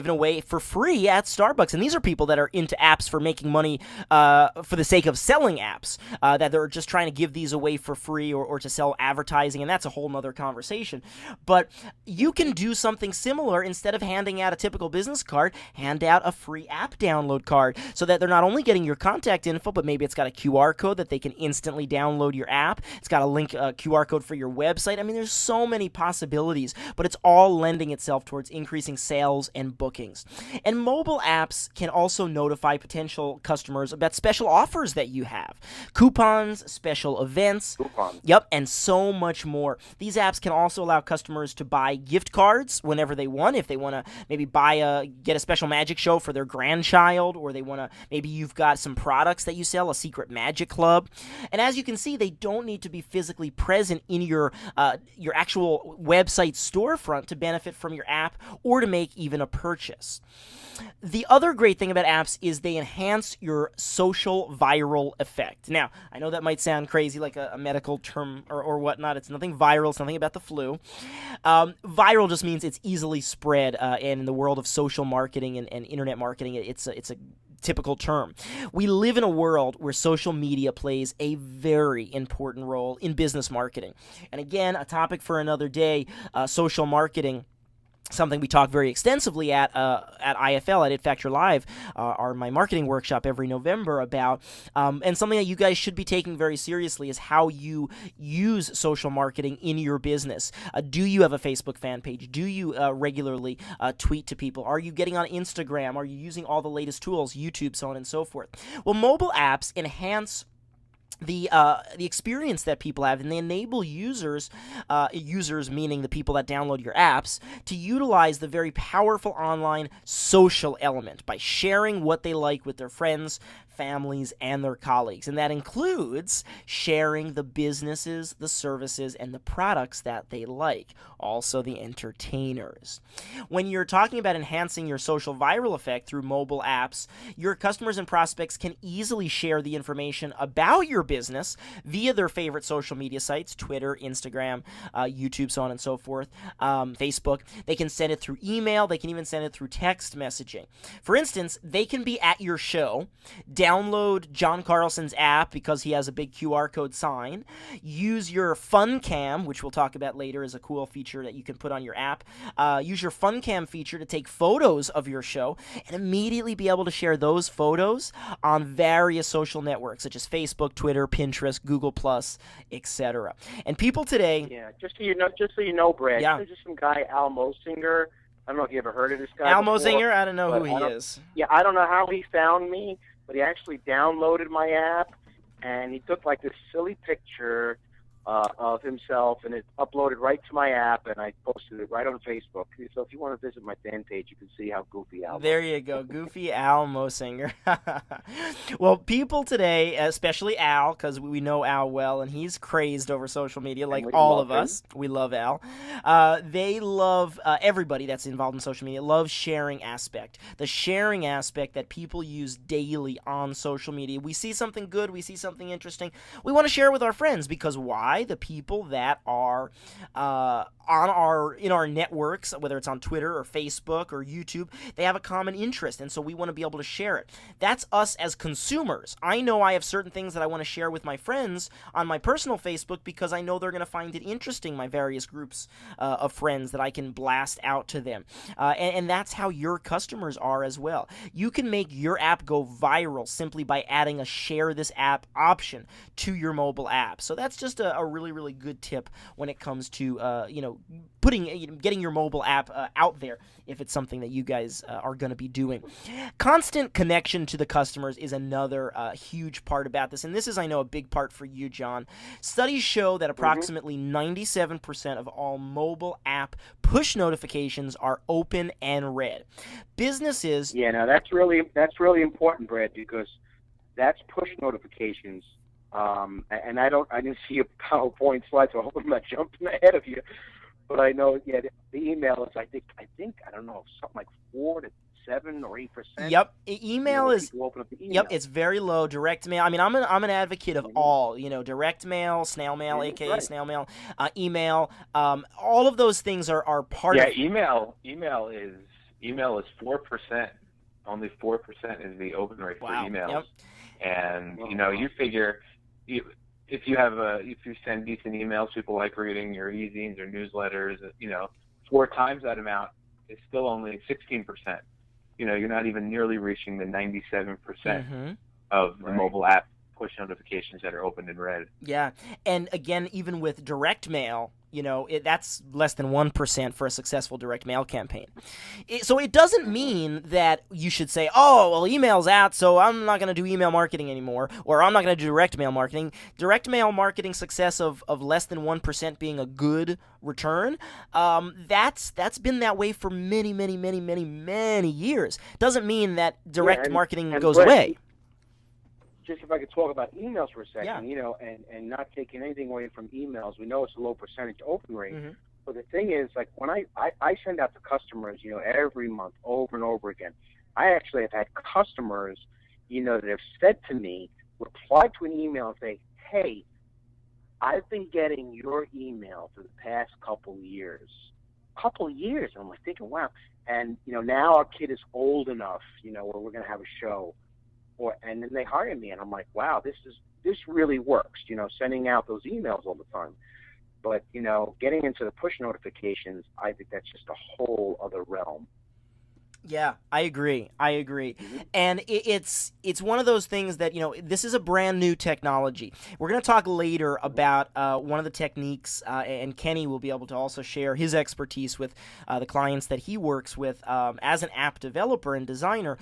away for free at Starbucks. And these are people that are into apps for making money for the sake of selling apps, that they're just trying to give these away for free or to sell advertising, and that's a whole nother conversation. But you can do something similar. Instead of handing out a typical business card, hand out a free app download card, so that they're not only getting your contact info, but maybe it's got a QR code that they can instantly download your app. It's got a link, a QR code for your website. I mean, there's so many possibilities, but it's all lending itself towards increasing sales and bookings. And mobile apps can also notify potential customers about special offers that you have, coupons, special events, yep, and so much more. These apps can also allow customers to buy gift cards whenever they want. If they want to maybe get a special magic show for their grandchild, or they want to, maybe you've got some products that you sell, a secret magic club. And as you can see, they don't need to be physically present in your actual website storefront to benefit from your app or to make even a purchase. The other great thing about apps is they enhance your social viral effect. Now, I know that might sound crazy, like a medical term or whatnot. It's nothing viral. It's nothing about the flu. Viral just means it's easily spread, and in the world of social marketing and internet marketing, it's a typical term. We live in a world where social media plays a very important role in business marketing. And again, a topic for another day, social marketing. Something we talk very extensively at IFL, at ItFactor Live, my marketing workshop every November about, and something that you guys should be taking very seriously is how you use social marketing in your business. Do you have a Facebook fan page? Do you regularly tweet to people? Are you getting on Instagram? Are you using all the latest tools, YouTube, so on and so forth? Well, mobile apps enhance the experience that people have, and they enable users meaning the people that download your apps, to utilize the very powerful online social element by sharing what they like with their friends, families, and their colleagues. And that includes sharing the businesses, the services, and the products that they like. Also the entertainers. When you're talking about enhancing your social viral effect through mobile apps, your customers and prospects can easily share the information about your business via their favorite social media sites, Twitter, Instagram, YouTube, so on and so forth, Facebook. They can send it through email. They can even send it through text messaging. For instance, they can be at your show, download John Carlson's app because he has a big QR code sign. Use your Fun Cam, which we'll talk about later, is a cool feature that you can put on your app. Use your Fun Cam feature to take photos of your show and immediately be able to share those photos on various social networks such as Facebook, Twitter, Pinterest, Google+, etc. And people today... Yeah, just so you know, Brad, Yeah. there's just some guy, Al Mosinger. I don't know if you ever heard of this guy Al before, Mosinger? I don't know who but he is. Yeah, I don't know how he found me, but he actually downloaded my app, and he took like this silly picture of himself, and it uploaded right to my app, and I posted it right on Facebook. So if you want to visit my fan page, you can see how goofy Al. There you go, goofy Al Mosinger. Well, people today, especially Al, because we know Al well, and he's crazed over social media like all of us. We love Al. They love, everybody that's involved in social media loves sharing aspect. The sharing aspect that people use daily on social media. We see something good, we see something interesting. We want to share it with our friends because why? The people that are in our networks, whether it's on Twitter or Facebook or YouTube, they have a common interest, and so we want to be able to share it. That's us as consumers. I know I have certain things that I want to share with my friends on my personal Facebook because I know they're going to find it interesting, my various groups of friends that I can blast out to them. And that's how your customers are as well. You can make your app go viral simply by adding a share this app option to your mobile app. So that's just a really, really good tip when it comes to, getting your mobile app out there if it's something that you guys are going to be doing. Constant connection to the customers is another huge part about this, and this is, I know, a big part for you, John. Studies show that approximately 97% of all mobile app push notifications are open and read. Businesses... Yeah, now that's really important, Brad, because that's push notifications. And I didn't see a PowerPoint slide, so I hope I'm not jumping ahead of you. But I know, yeah, the email is, I think, I don't know, something like 4 to 7 or 8%. Yep, email is. Open up the email. Yep, it's very low. Direct mail. I mean, I'm an advocate of all. Direct mail, snail mail, aka snail mail, email. All of those things are part of. Yeah, email is 4%. Only 4% is the open rate for emails. Yep. And you figure if you send decent emails, people like reading your e-zines or newsletters. 4 times that amount is still only 16%. You're not even nearly reaching the 97% of the mobile app push notifications that are opened and read. Yeah, and again, even with direct mail, that's less than 1% for a successful direct mail campaign. So it doesn't mean that you should say, oh, well, email's out, so I'm not going to do email marketing anymore, or I'm not going to do direct mail marketing. Direct mail marketing success of less than 1% being a good return, that's been that way for many, many, many, many, many years. Doesn't mean that direct marketing goes away. Just if I could talk about emails for a second, and not taking anything away from emails. We know it's a low percentage open rate, but the thing is, like when I send out to customers, every month over and over again, I actually have had customers, that have said to me, reply to an email and say, hey, I've been getting your email for the past couple of years. And I'm like thinking, wow. And, now our kid is old enough, where we're going to have a show. And then they hire me, and I'm like, wow, this really works, sending out those emails all the time. But, getting into the push notifications, I think that's just a whole other realm. Yeah, I agree. And it's one of those things that, this is a brand new technology. We're going to talk later about one of the techniques, and Kenny will be able to also share his expertise with the clients that he works with as an app developer and designer.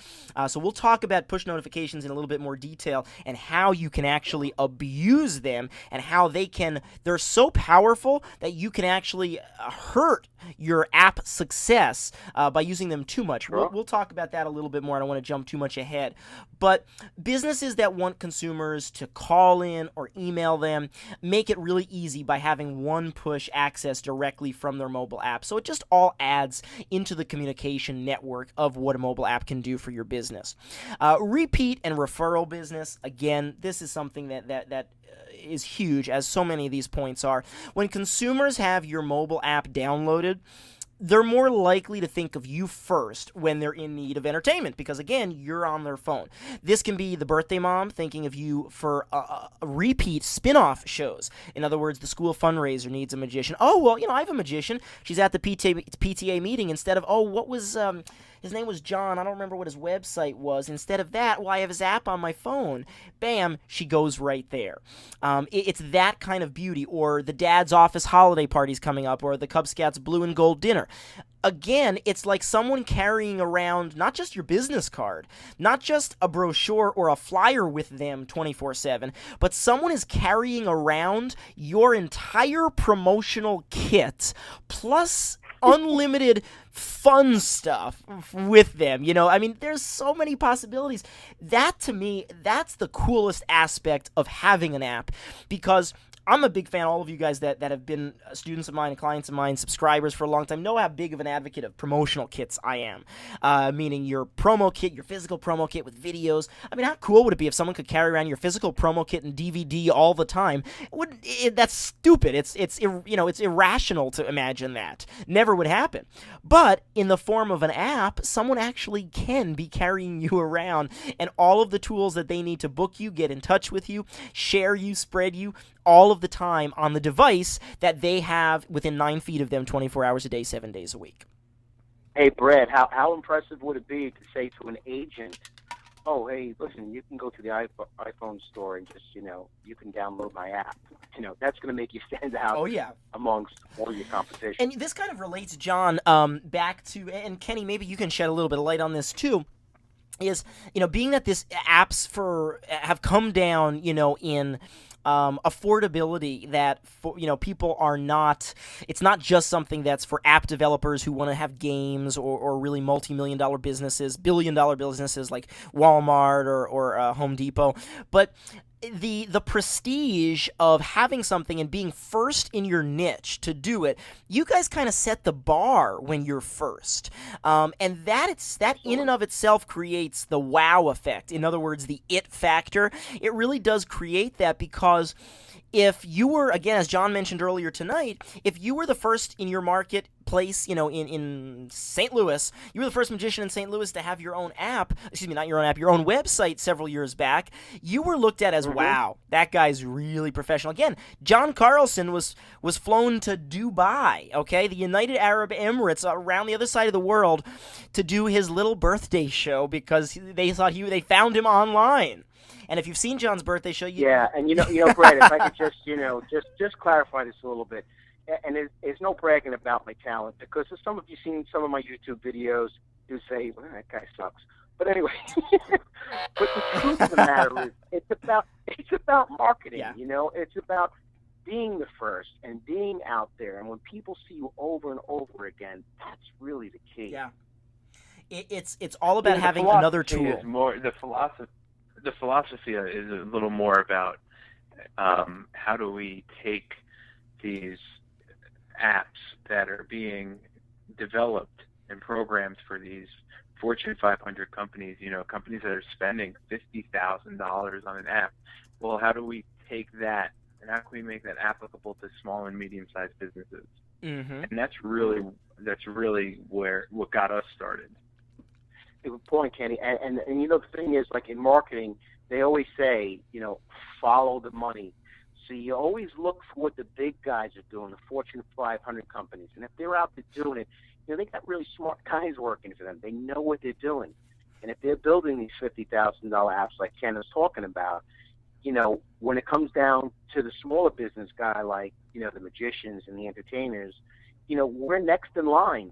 So we'll talk about push notifications in a little bit more detail and how you can actually abuse them and how they're so powerful that you can actually hurt your app success by using them too much. We'll talk about that a little bit more. I don't want to jump too much ahead. But businesses that want consumers to call in or email them make it really easy by having one push access directly from their mobile app. So it just all adds into the communication network of what a mobile app can do for your business. Repeat and referral business. Again, this is something that is huge, as so many of these points are. When consumers have your mobile app downloaded, they're more likely to think of you first when they're in need of entertainment because, again, you're on their phone. This can be the birthday mom thinking of you for repeat spin-off shows. In other words, the school fundraiser needs a magician. Oh, well, I have a magician. She's at the PTA meeting. Instead of, what was... his name was John. I don't remember what his website was. Instead of that, I have his app on my phone. Bam, she goes right there. It's that kind of beauty. Or the dad's office holiday party's coming up, or the Cub Scouts blue and gold dinner. Again, it's like someone carrying around not just your business card, not just a brochure or a flyer with them 24/7, but someone is carrying around your entire promotional kit, plus unlimited fun stuff with them. There's so many possibilities. That, to me, that's the coolest aspect of having an app, because I'm a big fan. All of you guys that have been students of mine and clients of mine, subscribers for a long time, know how big of an advocate of promotional kits I am. Meaning your promo kit, your physical promo kit with videos. How cool would it be if someone could carry around your physical promo kit and DVD all the time? That's stupid. It's irrational to imagine that. Never would happen. But in the form of an app, someone actually can be carrying you around, and all of the tools that they need to book you, get in touch with you, share you, spread you, all of the time on the device that they have within 9 feet of them 24 hours a day, 7 days a week. Hey, Brad, how impressive would it be to say to an agent, oh, hey, listen, you can go to the iPhone store and just, you can download my app. That's going to make you stand out amongst all your competition. And this kind of relates, John, back to, and Kenny, maybe you can shed a little bit of light on this too, is, being that this apps have come down, in affordability, that people are not, it's not just something that's for app developers who want to have games or really multi-million-dollar businesses, billion-dollar businesses like Walmart or Home Depot, but the prestige of having something and being first in your niche to do it. You guys kind of set the bar when you're first, and that in and of itself creates the wow effect. In other words, the it factor. It really does create that, because if you were, again, as John mentioned earlier tonight, if you were the first in your marketplace, in St. Louis, you were the first magician in St. Louis to have your own app, not your own app, your own website several years back, you were looked at as, wow, that guy's really professional. Again, John Carlson was flown to Dubai, okay, the United Arab Emirates, around the other side of the world, to do his little birthday show because they thought they found him online. And if you've seen John's birthday show, and Brad, if I could just clarify this a little bit, and it's no bragging about my talent, because if some of you seen some of my YouTube videos, you say, well, that guy sucks. But anyway, but the truth of the matter is, it's about marketing. Yeah. It's about being the first and being out there, and when people see you over and over again, that's really the key. Yeah, it's all about having another tool. The philosophy is a little more about how do we take these apps that are being developed and programmed for these Fortune 500 companies, companies that are spending $50,000 on an app. Well, how do we take that and how can we make that applicable to small and medium-sized businesses? Mm-hmm. And that's really what got us started. Good point, Kenny. And the thing is, like in marketing, they always say, follow the money. So you always look for what the big guys are doing, the Fortune 500 companies. And if they're out there doing it, they got really smart guys working for them. They know what they're doing. And if they're building these $50,000 apps like Ken was talking about, when it comes down to the smaller business guy, like, the magicians and the entertainers, we're next in line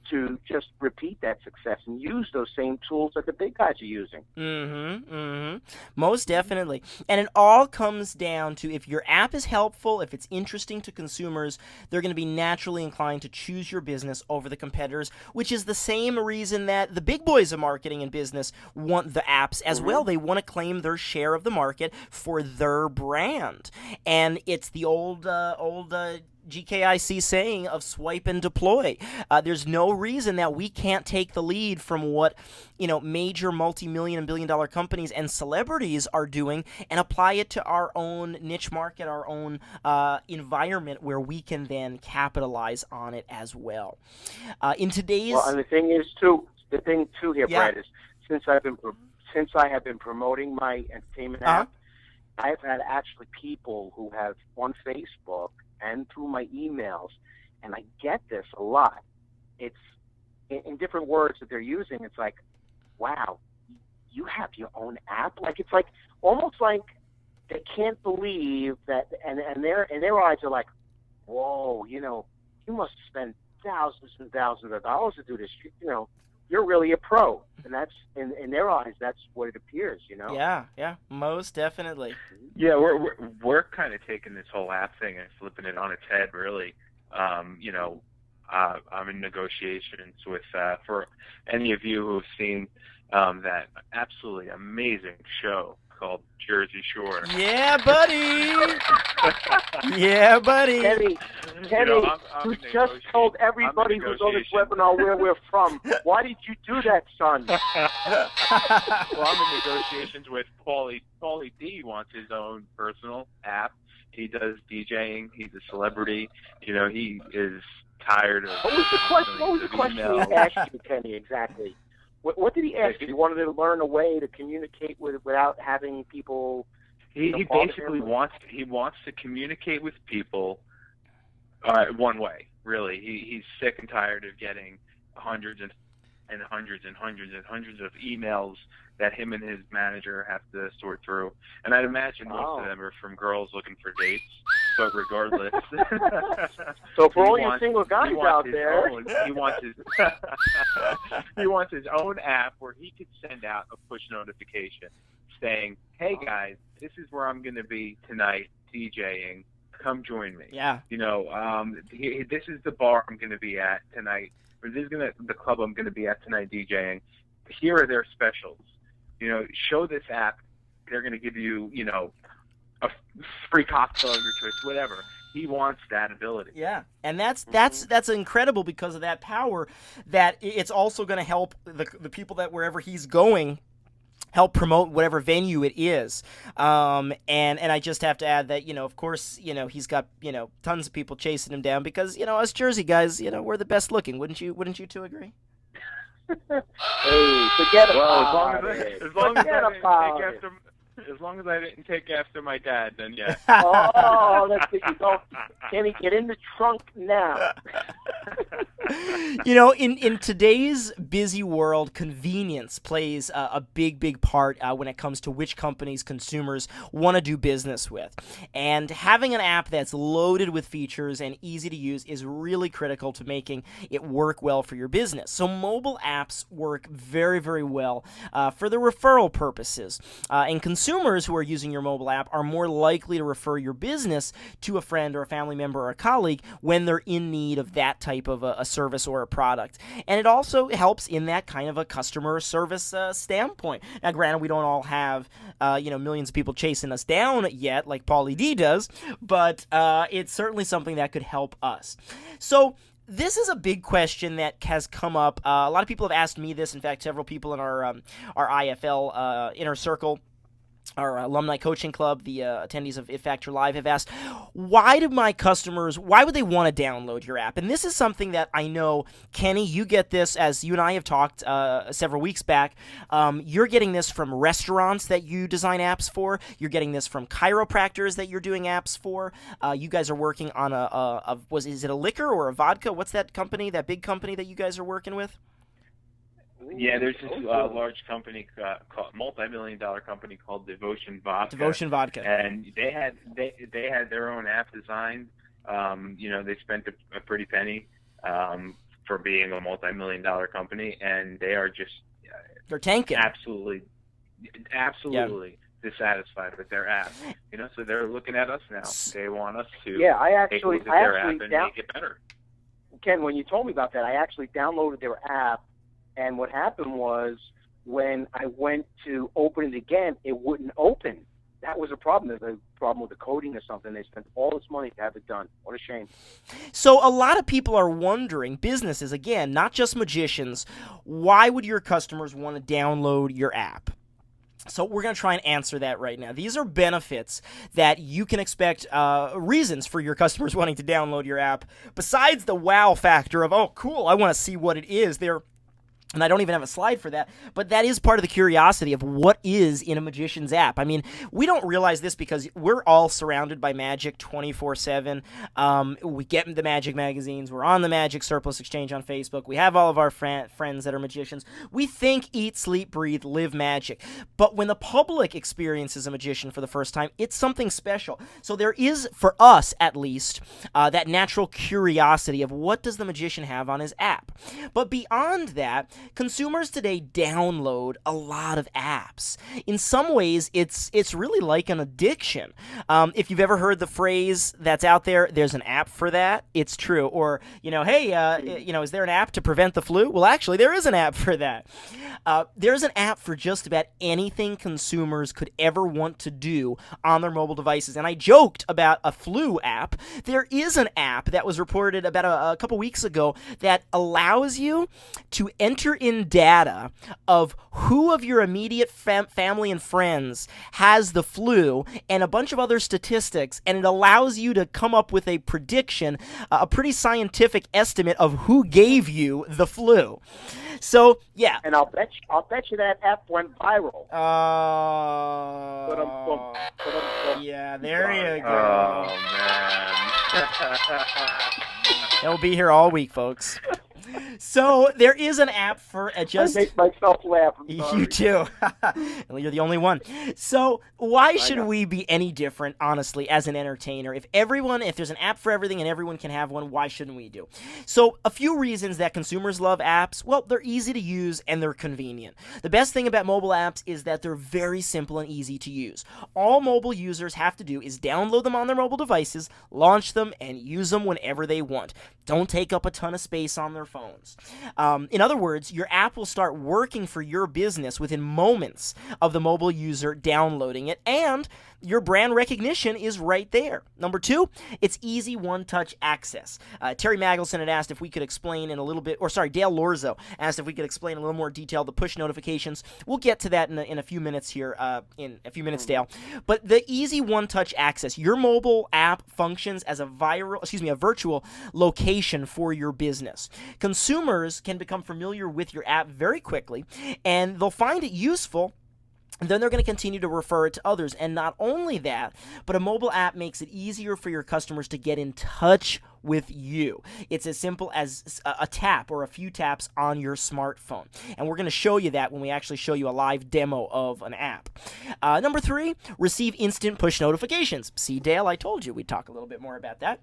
to just repeat that success and use those same tools that the big guys are using. Most definitely. And it all comes down to, if your app is helpful, if it's interesting to consumers, they're going to be naturally inclined to choose your business over the competitors, which is the same reason that the big boys of marketing and business want the apps as well. They want to claim their share of the market for their brand. And it's the old GKIC saying of swipe and deploy. There's no reason that we can't take the lead from what, major multi-million and billion-dollar companies and celebrities are doing and apply it to our own niche market, our own environment where we can then capitalize on it as well. In today's... Well, and the thing here, Yeah. Brad, is since I have been promoting my entertainment app, I've had actually people who have on Facebook and through my emails, and I get this a lot. It's in different words that they're using. It's like, wow, you have your own app? Like, it's like almost like they can't believe that, and in their eyes are like, whoa, you must spend thousands and thousands of dollars to do this. You're really a pro, and that's in their eyes. That's what it appears. Yeah, most definitely. Yeah, we're kind of taking this whole app thing and flipping it on its head, really. I'm in negotiations with for any of you who've seen that absolutely amazing show called Jersey Shore. Yeah, buddy. Yeah, buddy. Kenny, I'm you just told everybody who's on this webinar where we're from. Why did you do that, son? Well, I'm in negotiations with Paulie. Paulie D wants his own personal app. He does DJing. He's a celebrity. He is tired of... What was the question he asked you, Kenny, exactly? What did he ask you? He wanted to learn a way to communicate without having people... He basically wants to communicate with people one way, really. He's sick and tired of getting hundreds and hundreds and hundreds and hundreds of emails that him and his manager have to sort through. And I'd imagine most of them are from girls looking for dates. But regardless, so for all you single guys out there, he wants his own app where he could send out a push notification saying, "Hey guys, this is where I'm going to be tonight DJing. Come join me." Yeah. This is the bar I'm going to be at tonight, or this is the club I'm going to be at tonight DJing. Here are their specials. Show this app. They're going to give you, a free cocktail of your choice, whatever. He wants that ability. Yeah, and that's incredible because of that power. That it's also going to help the people that wherever he's going, help promote whatever venue it is. And I just have to add that of course he's got tons of people chasing him down because us Jersey guys we're the best looking. Wouldn't you two agree? Hey, forget about it. As long as I didn't take after my dad, then yeah. Oh, that's it. You don't. Kenny, get in the trunk now. In today's busy world, convenience plays a big part when it comes to which companies consumers want to do business with. And having an app that's loaded with features and easy to use is really critical to making it work well for your business. So mobile apps work very, very well for the referral purposes. And consumers who are using your mobile app are more likely to refer your business to a friend or a family member or a colleague when they're in need of that type of a service or a product. And it also helps in that kind of a customer service standpoint. Now, granted, we don't all have millions of people chasing us down yet like Paulie D does, but it's certainly something that could help us. So this is a big question that has come up. A lot of people have asked me this. In fact, several people in our IFL inner circle, our alumni coaching club, the attendees of It Factor Live, have asked, why would they want to download your app? And this is something that I know, Kenny, you get this, as you and I have talked several weeks back. You're getting this from restaurants that you design apps for. You're getting this from chiropractors that you're doing apps for. You guys are working on is it a liquor or a vodka? What's that company, that big company that you guys are working with? Yeah, there's this large company, multi-million-dollar company called Devotion Vodka. And they had their own app designed. They spent a pretty penny for being a multi-million-dollar company, and they are just they're tanking. Absolutely dissatisfied with their app. So they're looking at us now. They want us to take a look at their app and make it better. Ken, when you told me about that, I actually downloaded their app. And what happened was when I went to open it again, it wouldn't open. that was a problem. There's a problem with the coding or something. They spent all this money to have it done. What a shame. So a lot of people are wondering, businesses, again, not just magicians, why would your customers want to download your app? So we're going to try and answer that right now. These are benefits that you can expect, reasons for your customers wanting to download your app. Besides the wow factor of, oh, cool, I want to see what it is. And I don't even have a slide for that, but that is part of the curiosity of what is in a magician's app. I mean, we don't realize this because we're all surrounded by magic 24/7. We get the magic magazines. We're on the Magic Surplus Exchange on Facebook. We have all of our friends that are magicians. We think, eat, sleep, breathe, live magic. But when the public experiences a magician for the first time, it's something special. So there is, for us at least, that natural curiosity of what does the magician have on his app. But beyond that, consumers today download a lot of apps. In some ways, it's really like an addiction. If you've ever heard the phrase that's out there, there's an app for that, it's true. Or, hey, is there an app to prevent the flu? Well, actually, there is an app for that. There's an app for just about anything consumers could ever want to do on their mobile devices. And I joked about a flu app. There is an app that was reported about a couple weeks ago that allows you to enter in data of who of your immediate family and friends has the flu and a bunch of other statistics, and it allows you to come up with a prediction, a pretty scientific estimate of who gave you the flu. So, yeah. And I'll bet you that app went viral. Yeah, there you go. Oh, man. It'll be here all week, folks. So there is an app for just. I make myself laugh. I'm sorry. You too. You're the only one. So why should we be any different, honestly, as an entertainer? If there's an app for everything and everyone can have one, why shouldn't we do? So a few reasons that consumers love apps. Well, they're easy to use and they're convenient. The best thing about mobile apps is that they're very simple and easy to use. All mobile users have to do is download them on their mobile devices, launch them, and use them whenever they want. Don't take up a ton of space on their phones. In other words, your app will start working for your business within moments of the mobile user downloading it, and your brand recognition is right there. Number two, it's easy one-touch access. Terry Magelson had asked if we could explain Dale Lorzo asked if we could explain in a little more detail the push notifications. We'll get to that in a few minutes here, Dale. But the easy one-touch access, your mobile app functions as a virtual location for your business. Consumers can become familiar with your app very quickly, and they'll find it useful. Then they're going to continue to refer it to others. And not only that, but a mobile app makes it easier for your customers to get in touch with you. It's as simple as a tap or a few taps on your smartphone. And we're going to show you that when we actually show you a live demo of an app. Number three, receive instant push notifications. See, Dale, I told you we'd talk a little bit more about that.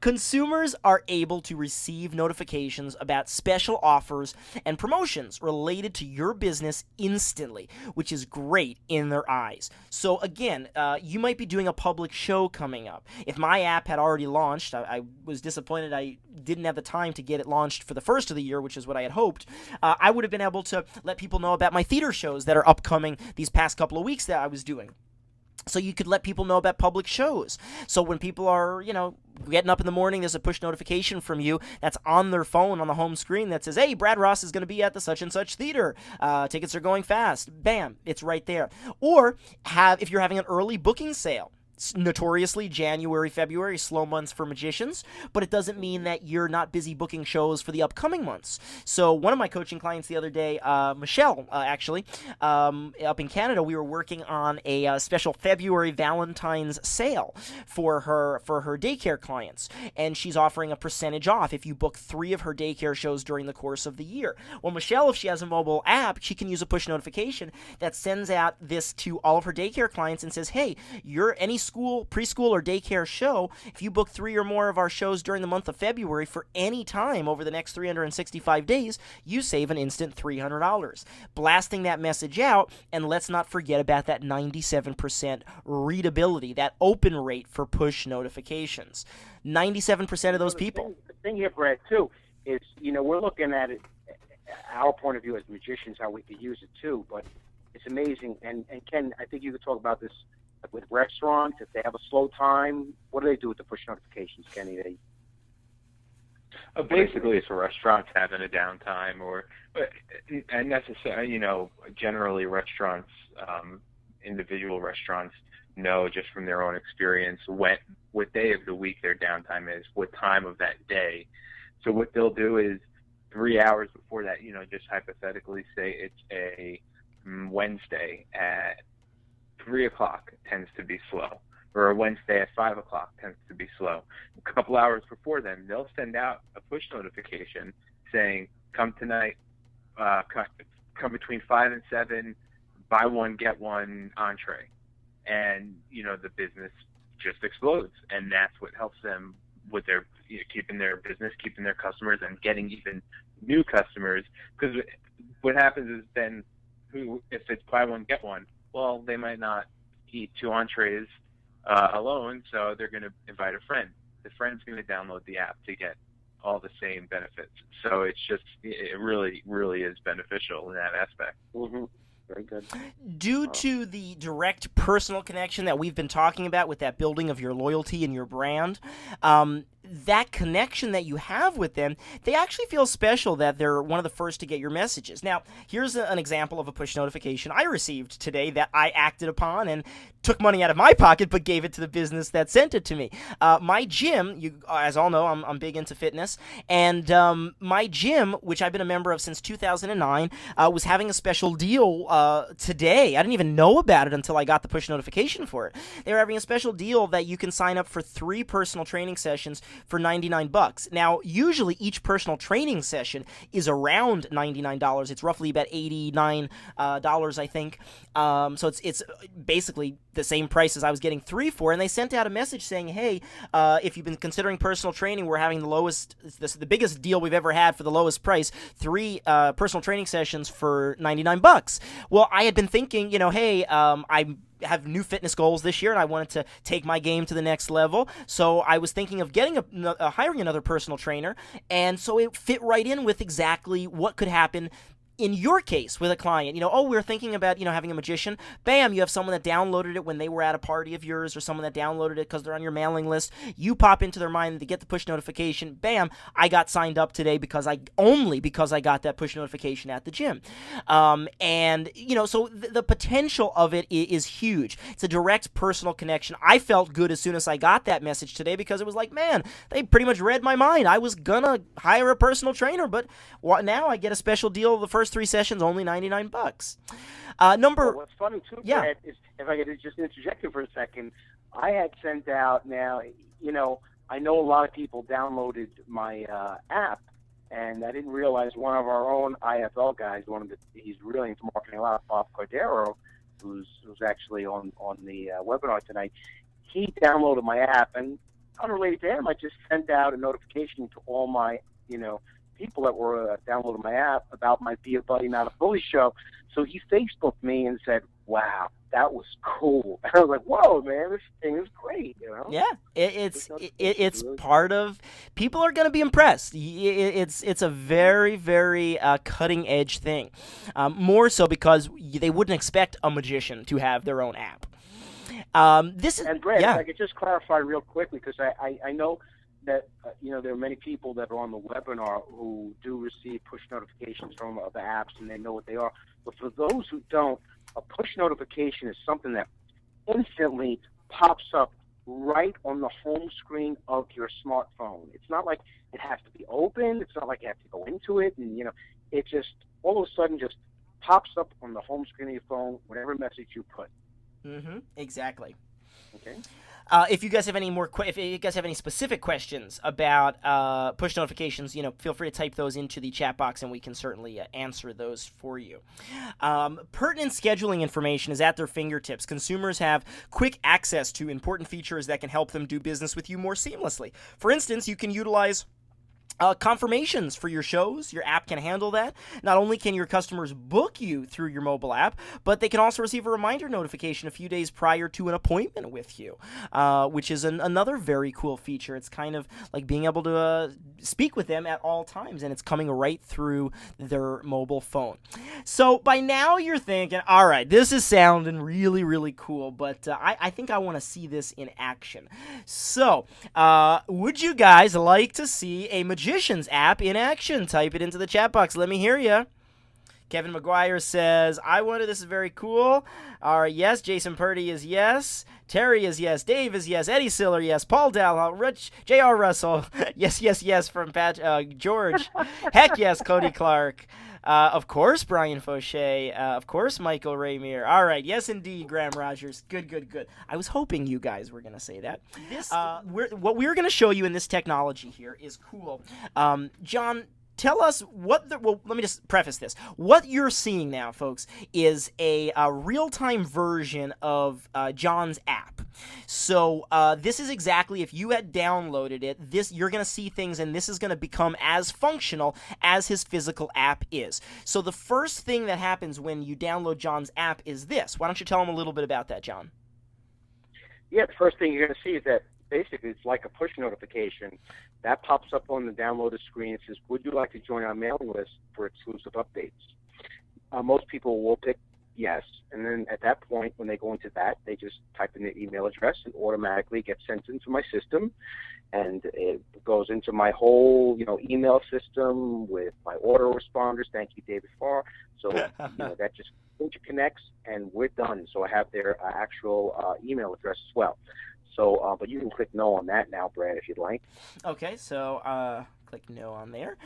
Consumers are able to receive notifications about special offers and promotions related to your business instantly, which is great in their eyes. So again, you might be doing a public show coming up. If my app had already launched, I was disappointed I didn't have the time to get it launched for the first of the year, which is what I had hoped. I would have been able to let people know about my theater shows that are upcoming these past couple of weeks that I was doing. So you could let people know about public shows. So when people are, getting up in the morning, there's a push notification from you that's on their phone on the home screen that says, hey, Brad Ross is going to be at the such and such theater. Tickets are going fast. Bam, it's right there. Or if you're having an early booking sale. Notoriously, January, February, slow months for magicians, but it doesn't mean that you're not busy booking shows for the upcoming months. So one of my coaching clients the other day, Michelle, up in Canada, we were working on a special February Valentine's sale for her daycare clients, and she's offering a percentage off if you book 3 of her daycare shows during the course of the year. Well, Michelle, if she has a mobile app, she can use a push notification that sends out this to all of her daycare clients and says, hey, any school, preschool, or daycare show, if you book 3 or more of our shows during the month of February for any time over the next 365 days, you save an instant $300. Blasting that message out, and let's not forget about that 97% readability, that open rate for push notifications. 97% of those people. The thing here, Brad, too, is, we're looking at it, our point of view as magicians, how we could use it too, but it's amazing. And Ken, I think you could talk about this Like with restaurants, if they have a slow time, what do they do with the push notifications, Kenny? Basically, it's a restaurant having a downtime, or and necessarily, generally restaurants, individual restaurants know just from their own experience what day of the week their downtime is, what time of that day. So what they'll do is 3 hours before that, just hypothetically say it's a Wednesday at 3 o'clock tends to be slow, or a Wednesday at 5 o'clock tends to be slow. A couple hours before then, they'll send out a push notification saying, come tonight, come between 5 and 7, buy one, get one entree. And, the business just explodes. And that's what helps them with their keeping their business, keeping their customers, and getting even new customers. Because what happens is then, if it's buy one, get one, well, they might not eat 2 entrees alone, so they're going to invite a friend. The friend's going to download the app to get all the same benefits. So it really, really is beneficial in that aspect. Mm-hmm. Very good. Due to the direct personal connection that we've been talking about with that building of your loyalty and your brand, that connection that you have with them, they actually feel special that they're one of the first to get your messages. Now, here's an example of a push notification I received today that I acted upon and took money out of my pocket but gave it to the business that sent it to me. My gym, you as all know, I'm big into fitness, and my gym, which I've been a member of since 2009, was having a special deal today. I didn't even know about it until I got the push notification for it. They were having a special deal that you can sign up for 3 personal training sessions for $99. Now, usually each personal training session is around $99. It's roughly about $89, I think. So it's basically the same price as I was getting 3 for. And they sent out a message saying, hey, if you've been considering personal training, we're having the biggest deal we've ever had for the lowest price, 3 personal training sessions for $99. Well, I had been thinking, hey, I have new fitness goals this year, and I wanted to take my game to the next level. So I was thinking of getting hiring another personal trainer, and so it fit right in with exactly what could happen in your case with a client. We're thinking about, having a magician. Bam, you have someone that downloaded it when they were at a party of yours, or someone that downloaded it because they're on your mailing list. You pop into their mind to get the push notification. Bam, I got signed up today because I got that push notification at the gym. And so the potential of it is huge. It's a direct personal connection. I felt good as soon as I got that message today, because it was like, man, they pretty much read my mind. I was gonna hire a personal trainer, but now I get a special deal. The first 3 sessions, only $99. What's funny too, yeah. Brad, is, if I could just interject you for a second, I had sent out. Now, I know a lot of people downloaded my app, and I didn't realize one of our own IFL guys, he's really into marketing a lot, Bob Cordero, who's actually on the webinar tonight. He downloaded my app, and unrelated to him, I just sent out a notification to all my people that were downloading my app about my Be a Buddy Not a Bully show. So he Facebooked me and said, wow, that was cool. And I was like, whoa, man, this thing is great, Yeah, it's part of, people are going to be impressed. It's a very, very cutting edge thing. More so because they wouldn't expect a magician to have their own app. And Brad, if I could just clarify real quickly, because I know that there are many people that are on the webinar who do receive push notifications from other apps, and they know what they are. But for those who don't, a push notification is something that instantly pops up right on the home screen of your smartphone. It's not like it has to be opened. It's not like you have to go into it, and it just all of a sudden just pops up on the home screen of your phone, whatever message you put. Mm-hmm. Exactly. Okay. If you guys have any specific questions about push notifications, feel free to type those into the chat box, and we can certainly answer those for you. Pertinent scheduling information is at their fingertips. Consumers have quick access to important features that can help them do business with you more seamlessly. For instance, you can utilize confirmations for your shows. Your app can handle that. Not only can your customers book you through your mobile app, but they can also receive a reminder notification a few days prior to an appointment with you, which is another very cool feature. It's kind of like being able to speak with them at all times, and it's coming right through their mobile phone. So by now you're thinking, all right, this is sounding really, really cool, but I think I want to see this in action. So would you guys like to see a Magician's app in action? Type it into the chat box. Let me hear you. Kevin McGuire says, I wonder, this is very cool. All right, yes. Jason Purdy is yes. Terry is yes. Dave is yes. Eddie Siller, yes. Paul Dowell, Rich, J.R. Russell, yes, yes, yes from George. Heck yes, Cody Clark. Of course, Brian Fauché. Of course, Michael Raymier. All right, yes, indeed, Graham Rogers. Good, good, good. I was hoping you guys were going to say that. What we're going to show you in this technology here is cool. John, tell us well, let me just preface this. What you're seeing now, folks, is a real-time version of John's app. So this is exactly, if you had downloaded it, you're going to see things, and this is going to become as functional as his physical app is. So the first thing that happens when you download John's app is this. Why don't you tell him a little bit about that, John? Yeah, the first thing you're going to see is that basically it's like a push notification. That pops up on the downloaded screen. It says, would you like to join our mailing list for exclusive updates? Most people will pick yes. And then at that point, when they go into that, they just type in their email address and automatically gets sent into my system. And it goes into my whole, email system with my autoresponders. Thank you, David Farr. So, that just interconnects and we're done. So I have their actual email address as well. So, but you can click no on that now, Brad, if you'd like. Okay, so click no on there.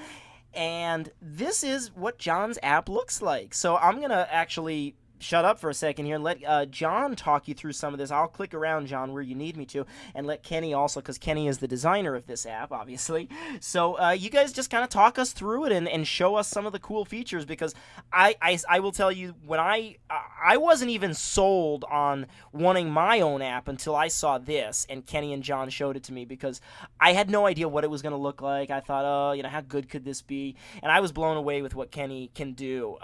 And this is what John's app looks like. So I'm going to actually shut up for a second here and let John talk you through some of this. I'll click around, John, where you need me to, and let Kenny also, because Kenny is the designer of this app, obviously. So you guys just kind of talk us through it and show us some of the cool features, because I will tell you, when I wasn't even sold on wanting my own app until I saw this, and Kenny and John showed it to me, because I had no idea what it was going to look like. I thought, how good could this be? And I was blown away with what Kenny can do.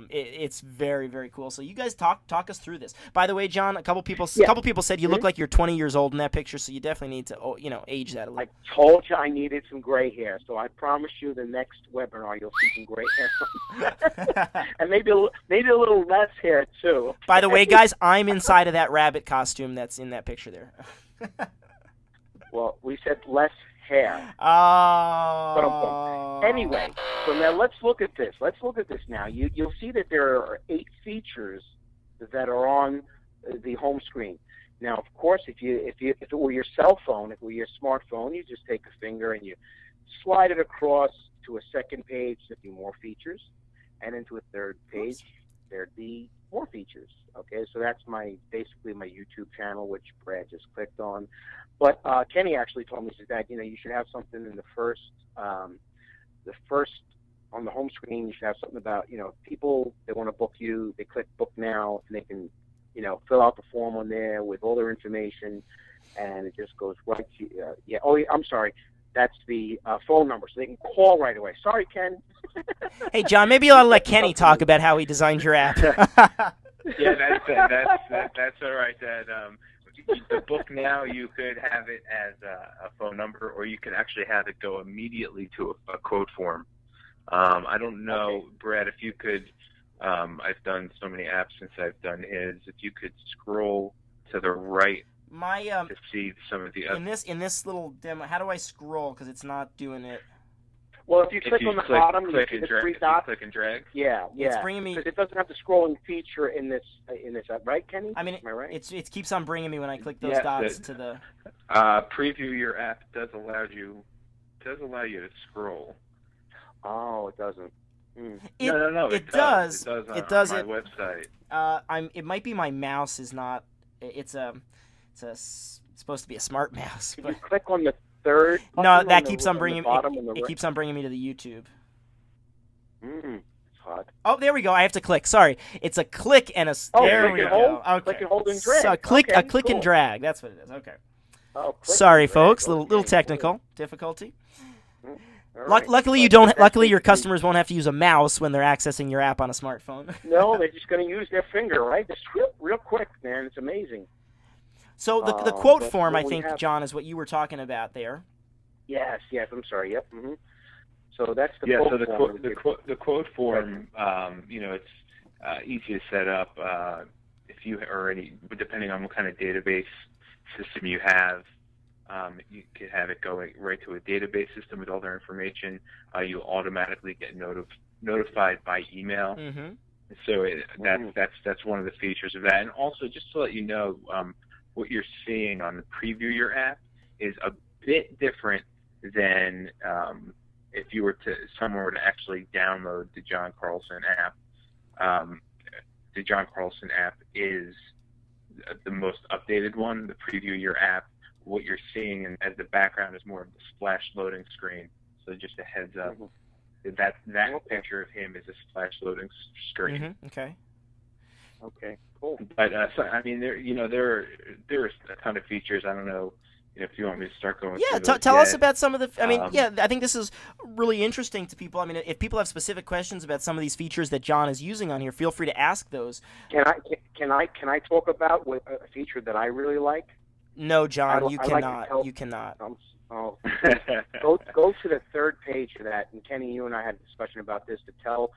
It's very, very cool. So you guys talk us through this. By the way, John, a couple people said you look like you're 20 years old in that picture, so you definitely need to age that a little. I told you I needed some gray hair, so I promise you the next webinar you'll see some gray hair, and maybe a little less hair too. By the way, guys, I'm inside of that rabbit costume that's in that picture there. Well, we said less hair. Oh. Anyway, so now let's look at this. Now. You'll see that there are 8 features that are on the home screen. Now, of course, if it were your cell phone, if it were your smartphone, you just take a finger and you slide it across to a second page, there'd be more features, and into a third page, there'd be more features. Okay, so that's basically my YouTube channel, which Brad just clicked on. But Kenny actually told me that you should have something in the first on the home screen. You should have something about people, they want to book you, they click book now, and they can fill out the form on there with all their information, and it just goes right to I'm sorry. That's the phone number, so they can call right away. Sorry, Ken. Hey, John, maybe you ought to let Kenny talk about how he designed your app. Yeah, that's all right. The book now, you could have it as a phone number, or you could actually have it go immediately to a quote form. I don't know, okay, Brad, if you could. I've done so many apps since I've done his. If you could scroll to the right. To see some of the in this little demo, how do I scroll? Because it's not doing it. Well, if you click on the bottom, you see the 3 dots. Click and drag. Yeah. It's bringing me, because it doesn't have the scrolling feature in this app, right, Kenny? I mean, am I right? It keeps on bringing me when I click those dots to the. Preview your app does allow you to scroll. Oh, it doesn't. No. It does. It does on my website. It might be my mouse is not. It's supposed to be a smart mouse. If but... you click on the third. No, that keeps on bringing me. It keeps on bringing me to the YouTube. It's hot. Oh, there we go. I have to click. Sorry, it's a click and a. There we go. Okay. Click and hold and drag. So click and drag. That's what it is. Okay. Oh, sorry, folks. Little technical difficulty. All right. Luckily, you But don't. that's Luckily, your basically- customers won't have to use a mouse when they're accessing your app on a smartphone. No, they're just going to use their finger, right? Just real quick, man. It's amazing. So the quote But form, I what we think, have- John, is what you were talking about there. Yes. I'm sorry. Yep. So that's the Yeah, quote so the form. the quote form, it's easy to set up if you already, depending on what kind of database system you have. You could have it go right to a database system with all their information. You'll automatically get notified by email. Mm-hmm. So that's one of the features of that. And also, just to let you know, what you're seeing on the Preview Your app is a bit different than if you were to someone were to actually download the John Carlson app. The John Carlson app is the most updated one. The Preview Your app, what you're seeing as the background is more of the splash loading screen. So just a heads up. That picture of him is a splash loading screen. Mm-hmm. Okay. Okay. Cool. But so, I mean, there's a ton of features. I don't know if you want me to start going. Yeah, through those tell yet. us about some of the. I mean, I think this is really interesting to people. I mean, if people have specific questions about some of these features that John is using on here, feel free to ask those. Can I talk about a feature that I really like? No, John, you I cannot. like to tell- You cannot. Go to the third page of that, and Kenny, you and I had a discussion about this. The tell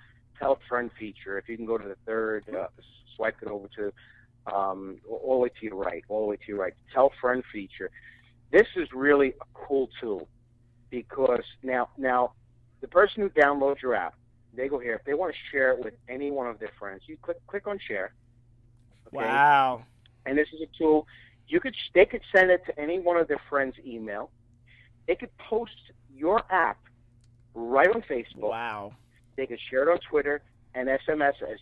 friend feature. If you can go to the third, swipe it over to all the way to your right. Tell friend feature. This is really a cool tool because now the person who downloads your app, they go here. If they want to share it with any one of their friends, you click on share. Okay? Wow. And this is a tool. They could send it to any one of their friends' email. They could post your app right on Facebook. Wow. They could share it on Twitter and SMS, as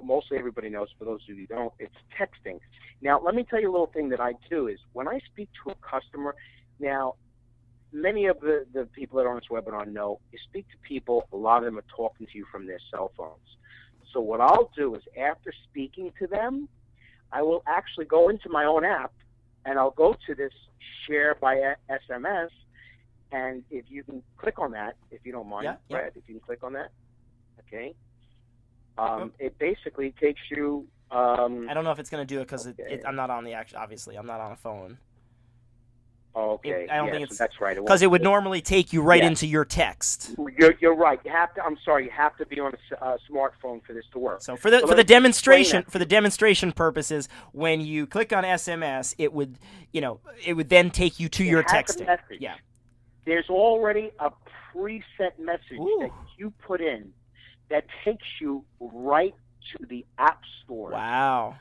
mostly everybody knows. For those of you who don't, it's texting. Now, let me tell you a little thing that I do is when I speak to a customer. Now, many of the people that are on this webinar know you speak to people. A lot of them are talking to you from their cell phones. So what I'll do is after speaking to them, I will actually go into my own app and I'll go to this share by SMS. And if you can click on that, if you don't mind, Brad, if you can click on that, okay. It basically takes you. I don't know if it's going to do it because I'm not on the obviously, I'm not on a phone. Okay. I don't think it's that's right. Because it would normally take you right into your text. You're right. You have to. I'm sorry. You have to be on a smartphone for this to work. So for the demonstration purposes, when you click on SMS, it would then take you to your texting. Yeah. There's already a preset message that you put in that takes you right to the App Store. Wow.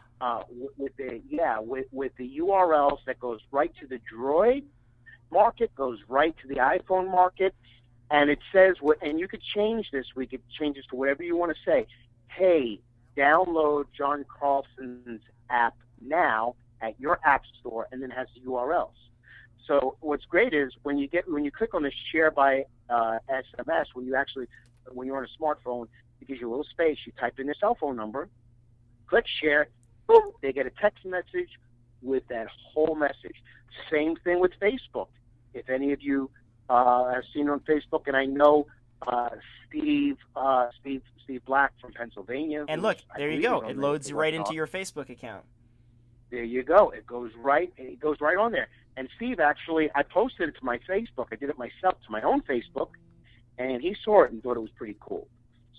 With the URLs that goes right to the Droid market, goes right to the iPhone market, and it says and you could change this. We could change this to whatever you want to say. Hey, download John Carlson's app now at your App Store, and then has the URLs. So what's great is when you click on the share by SMS, when you're on a smartphone, it gives you a little space. You type in your cell phone number, click share, boom, they get a text message with that whole message. Same thing with Facebook. If any of you have seen it on Facebook, and I know Steve Black from Pennsylvania. And look, there you go. It loads right into your Facebook account. There you go. It goes right on there. And Steve, actually, I posted it to my Facebook. I did it myself to my own Facebook, and he saw it and thought it was pretty cool.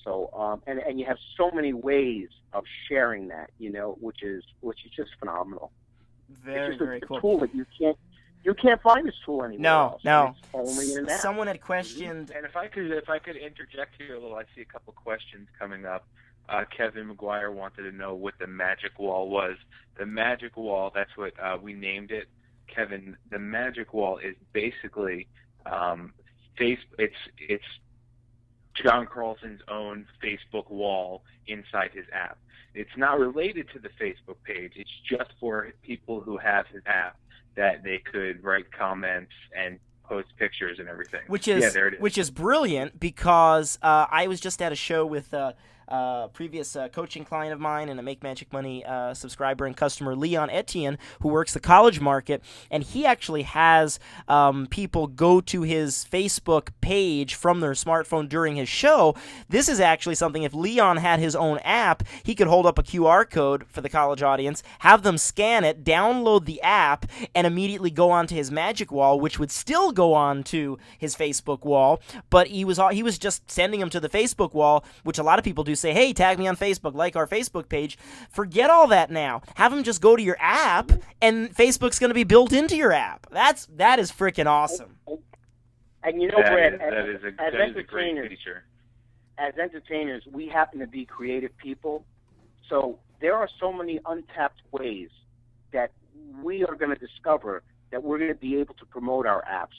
So, and you have so many ways of sharing that, which is just phenomenal. Very, very cool. Tool that you can't find this tool anywhere else. No. It's only in an app. Someone had questioned, and if I could interject here a little, I see a couple questions coming up. Kevin McGuire wanted to know what the magic wall was. The magic wall, that's what we named it, Kevin. The magic wall is basically it's John Carlson's own Facebook wall inside his app. It's not related to the Facebook page. It's just for people who have his app that they could write comments and post pictures and everything. Which is brilliant because I was just at a show with previous coaching client of mine and a Make Magic Money subscriber and customer, Leon Etienne, who works the college market, and he actually has people go to his Facebook page from their smartphone during his show. This is actually something, if Leon had his own app, he could hold up a QR code for the college audience, have them scan it, download the app, and immediately go onto his magic wall, which would still go on to his Facebook wall, but he was just sending them to the Facebook wall, which a lot of people do say, hey, tag me on Facebook, like our Facebook page. Forget all that now. Have them just go to your app, and Facebook's going to be built into your app. That is freaking awesome. And you know, Brad, that is a great feature. As entertainers, we happen to be creative people, so there are so many untapped ways that we are going to discover that we're going to be able to promote our apps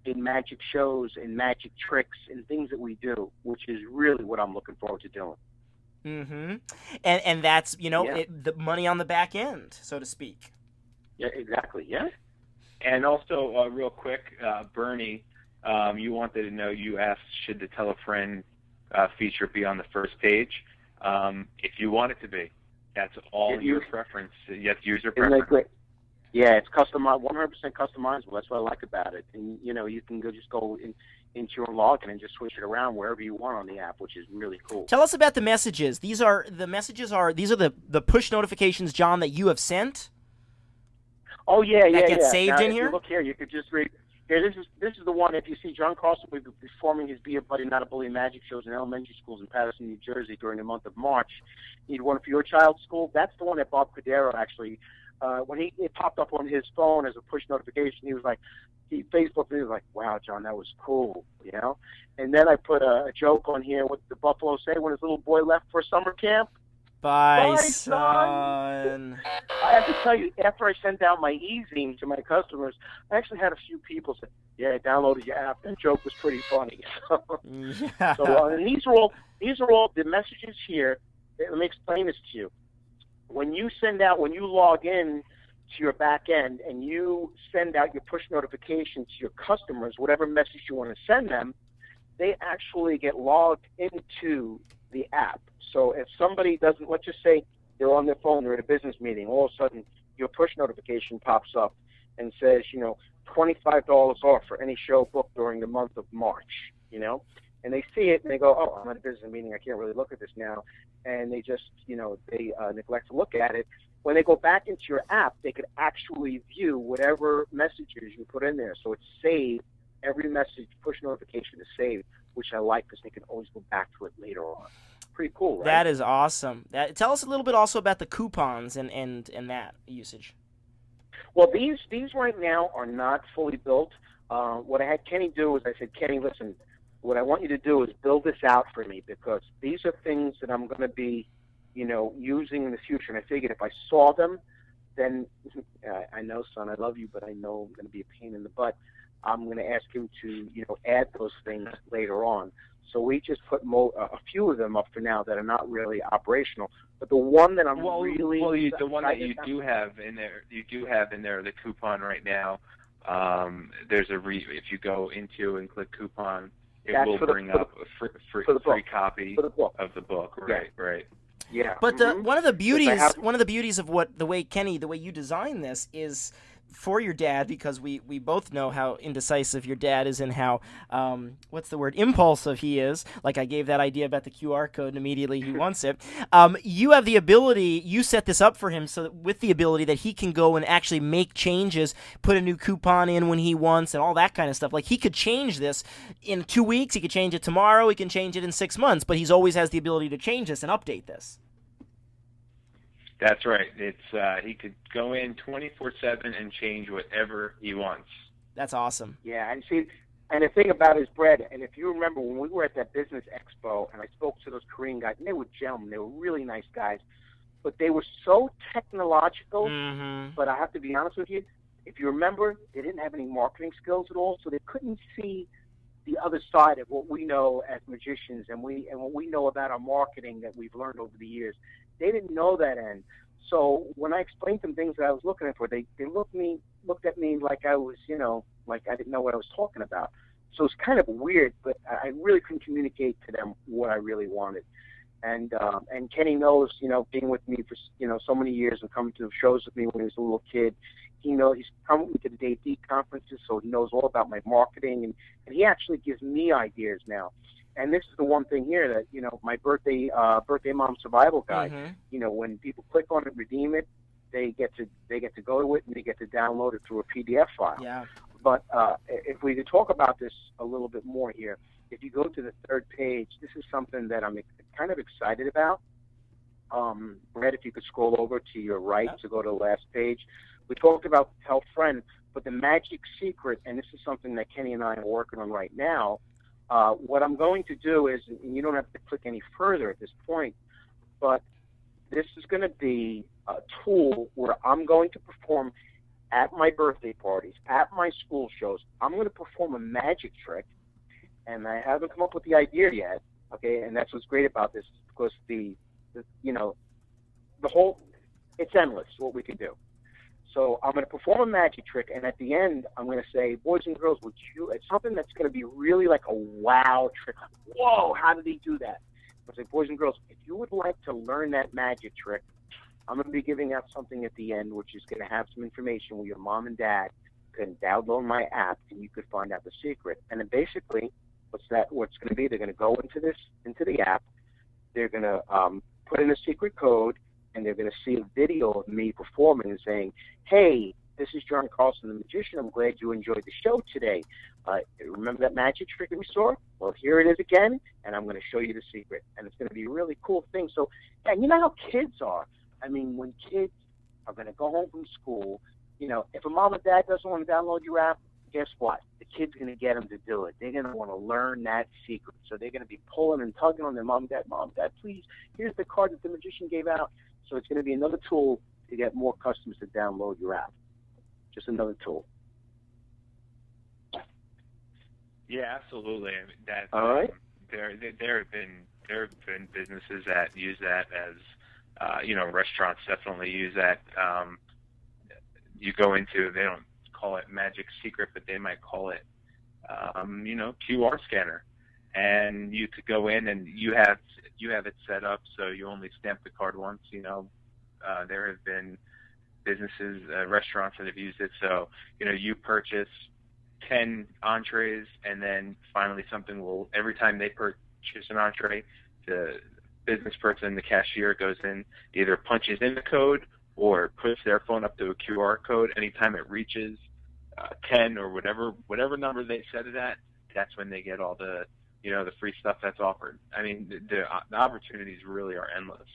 in magic shows and magic tricks and things that we do, which is really what I'm looking forward to doing. Mm-hmm. And that's, the money on the back end, so to speak. Yeah, exactly, yeah. And also, real quick, Bernie, you wanted to know, you asked, should the Tell a Friend feature be on the first page? If you want it to be. That's all your preference. You have to use your preference. Isn't that great? Yeah, it's customized, 100% customizable. That's what I like about it. And, you can go into your login and just switch it around wherever you want on the app, which is really cool. Tell us about the messages. These are the push notifications, John, that you have sent? Oh, yeah. That gets saved now, in here? You look here, you could just read. Here, this is the one. If you see, John Carlson will be performing his Be a Buddy, Not a Bully magic shows in elementary schools in Patterson, New Jersey during the month of March. Need one for your child's school? That's the one that Bob Cordero actually, when it popped up on his phone as a push notification, he Facebooked me, he was like, wow, John, that was cool, And then I put a joke on here. What did the Buffalo say when his little boy left for summer camp? Bye, son. I have to tell you, after I sent out my e-zine to my customers, I actually had a few people say, yeah, I downloaded your app. That joke was pretty funny. Yeah. And these are all the messages here. Let me explain this to you. When you log in to your back end and you send out your push notification to your customers, whatever message you want to send them, they actually get logged into the app. So if somebody doesn't, let's just say they're on their phone, they're at a business meeting, all of a sudden your push notification pops up and says, $25 off for any show booked during the month of March, and they see it and they go, oh, I'm at a business meeting, I can't really look at this now, and they just, they neglect to look at it. When they go back into your app, they could actually view whatever messages you put in there. So it's saved. Every message, push notification is saved, which I like because they can always go back to it later on. Pretty cool, right? That is awesome. Tell us a little bit also about the coupons and that usage. Well, these right now are not fully built. What I had Kenny do is I said, Kenny, listen, what I want you to do is build this out for me because these are things that I'm going to be, using in the future. And I figured if I saw them, then I know, son, I love you, but I know I'm going to be a pain in the butt. I'm going to ask him to, add those things later on. So we just put a few of them up for now that are not really operational. But the one that I'm the one that you do have in there, the coupon right now. There's if you go into and click coupon, it will bring up a free copy of the book. Right, yeah. Right. Yeah. But one of the beauties of the way you design this is for your dad, because we both know how indecisive your dad is and how impulsive he is. Like I gave that idea about the QR code and immediately he wants it. You have the ability, you set this up for him so that with the ability that he can go and actually make changes, put a new coupon in when he wants and all that kind of stuff. Like he could change this in 2 weeks, he could change it tomorrow, he can change it in 6 months, but he's always has the ability to change this and update this. That's right. It's he could go in 24/7 and change whatever he wants. That's awesome. Yeah, and see, and the thing about it is, Brad, and if you remember when we were at that business expo and I spoke to those Korean guys, and they were gentlemen, they were really nice guys, but they were so technological. Mm-hmm. But I have to be honest with you, if you remember, they didn't have any marketing skills at all, so they couldn't see the other side of what we know as magicians and what we know about our marketing that we've learned over the years. They didn't know that end. So when I explained some things that I was looking for, they looked at me like I was, like I didn't know what I was talking about. So it's kind of weird, but I really couldn't communicate to them what I really wanted. And Kenny knows, being with me for so many years and coming to shows with me when he was a little kid. He knows he's come with me to the Dave D conferences, so he knows all about my marketing, and he actually gives me ideas now. And this is the one thing here that my birthday mom survival guide. Mm-hmm. When people click on it, redeem it, they get to go to it and they get to download it through a PDF file. Yeah. But if we could talk about this a little bit more here, if you go to the third page, this is something that I'm kind of excited about. Brett, if you could scroll over to your right to go to the last page. We talked about Tell Friend, but the magic secret, and this is something that Kenny and I are working on right now, what I'm going to do is, and you don't have to click any further at this point, but this is going to be a tool where I'm going to perform at my birthday parties, at my school shows. I'm going to perform a magic trick, and I haven't come up with the idea yet, okay? And that's what's great about this, because the whole, it's endless what we can do. So I'm going to perform a magic trick, and at the end, I'm going to say, boys and girls, it's something that's going to be really like a wow trick. Whoa, how did he do that? I'm going to say, boys and girls, if you would like to learn that magic trick, I'm going to be giving out something at the end, which is going to have some information where your mom and dad can download my app, and you could find out the secret. And then basically, what's going to be? They're going to go into the app. They're going to put in a secret code, and they're going to see a video of me performing and saying, hey, this is John Carlson, the magician. I'm glad you enjoyed the show today. Remember that magic trick that we saw? Well, here it is again, and I'm going to show you the secret. And it's going to be a really cool thing. So, yeah, you know how kids are. I mean, when kids are going to go home from school, if a mom and dad doesn't want to download your app, guess what? The kid's going to get them to do it. They're going to want to learn that secret. So they're going to be pulling and tugging on their mom and dad, please, here's the card that the magician gave out. So it's going to be another tool to get more customers to download your app. Just another tool. Yeah, absolutely. I mean, that, all right. There have been businesses that use that as, restaurants definitely use that. You go into, they don't call it magic secret, but they might call it, QR scanner. And you could go in and you have it set up so you only stamp the card once. There have been businesses, restaurants that have used it. So, you purchase 10 entrees, and then finally every time they purchase an entree, the business person, the cashier, goes in, either punches in the code or puts their phone up to a QR code. Anytime it reaches 10 or whatever number they set it at, that's when they get all the free stuff that's offered. I mean, the opportunities really are endless.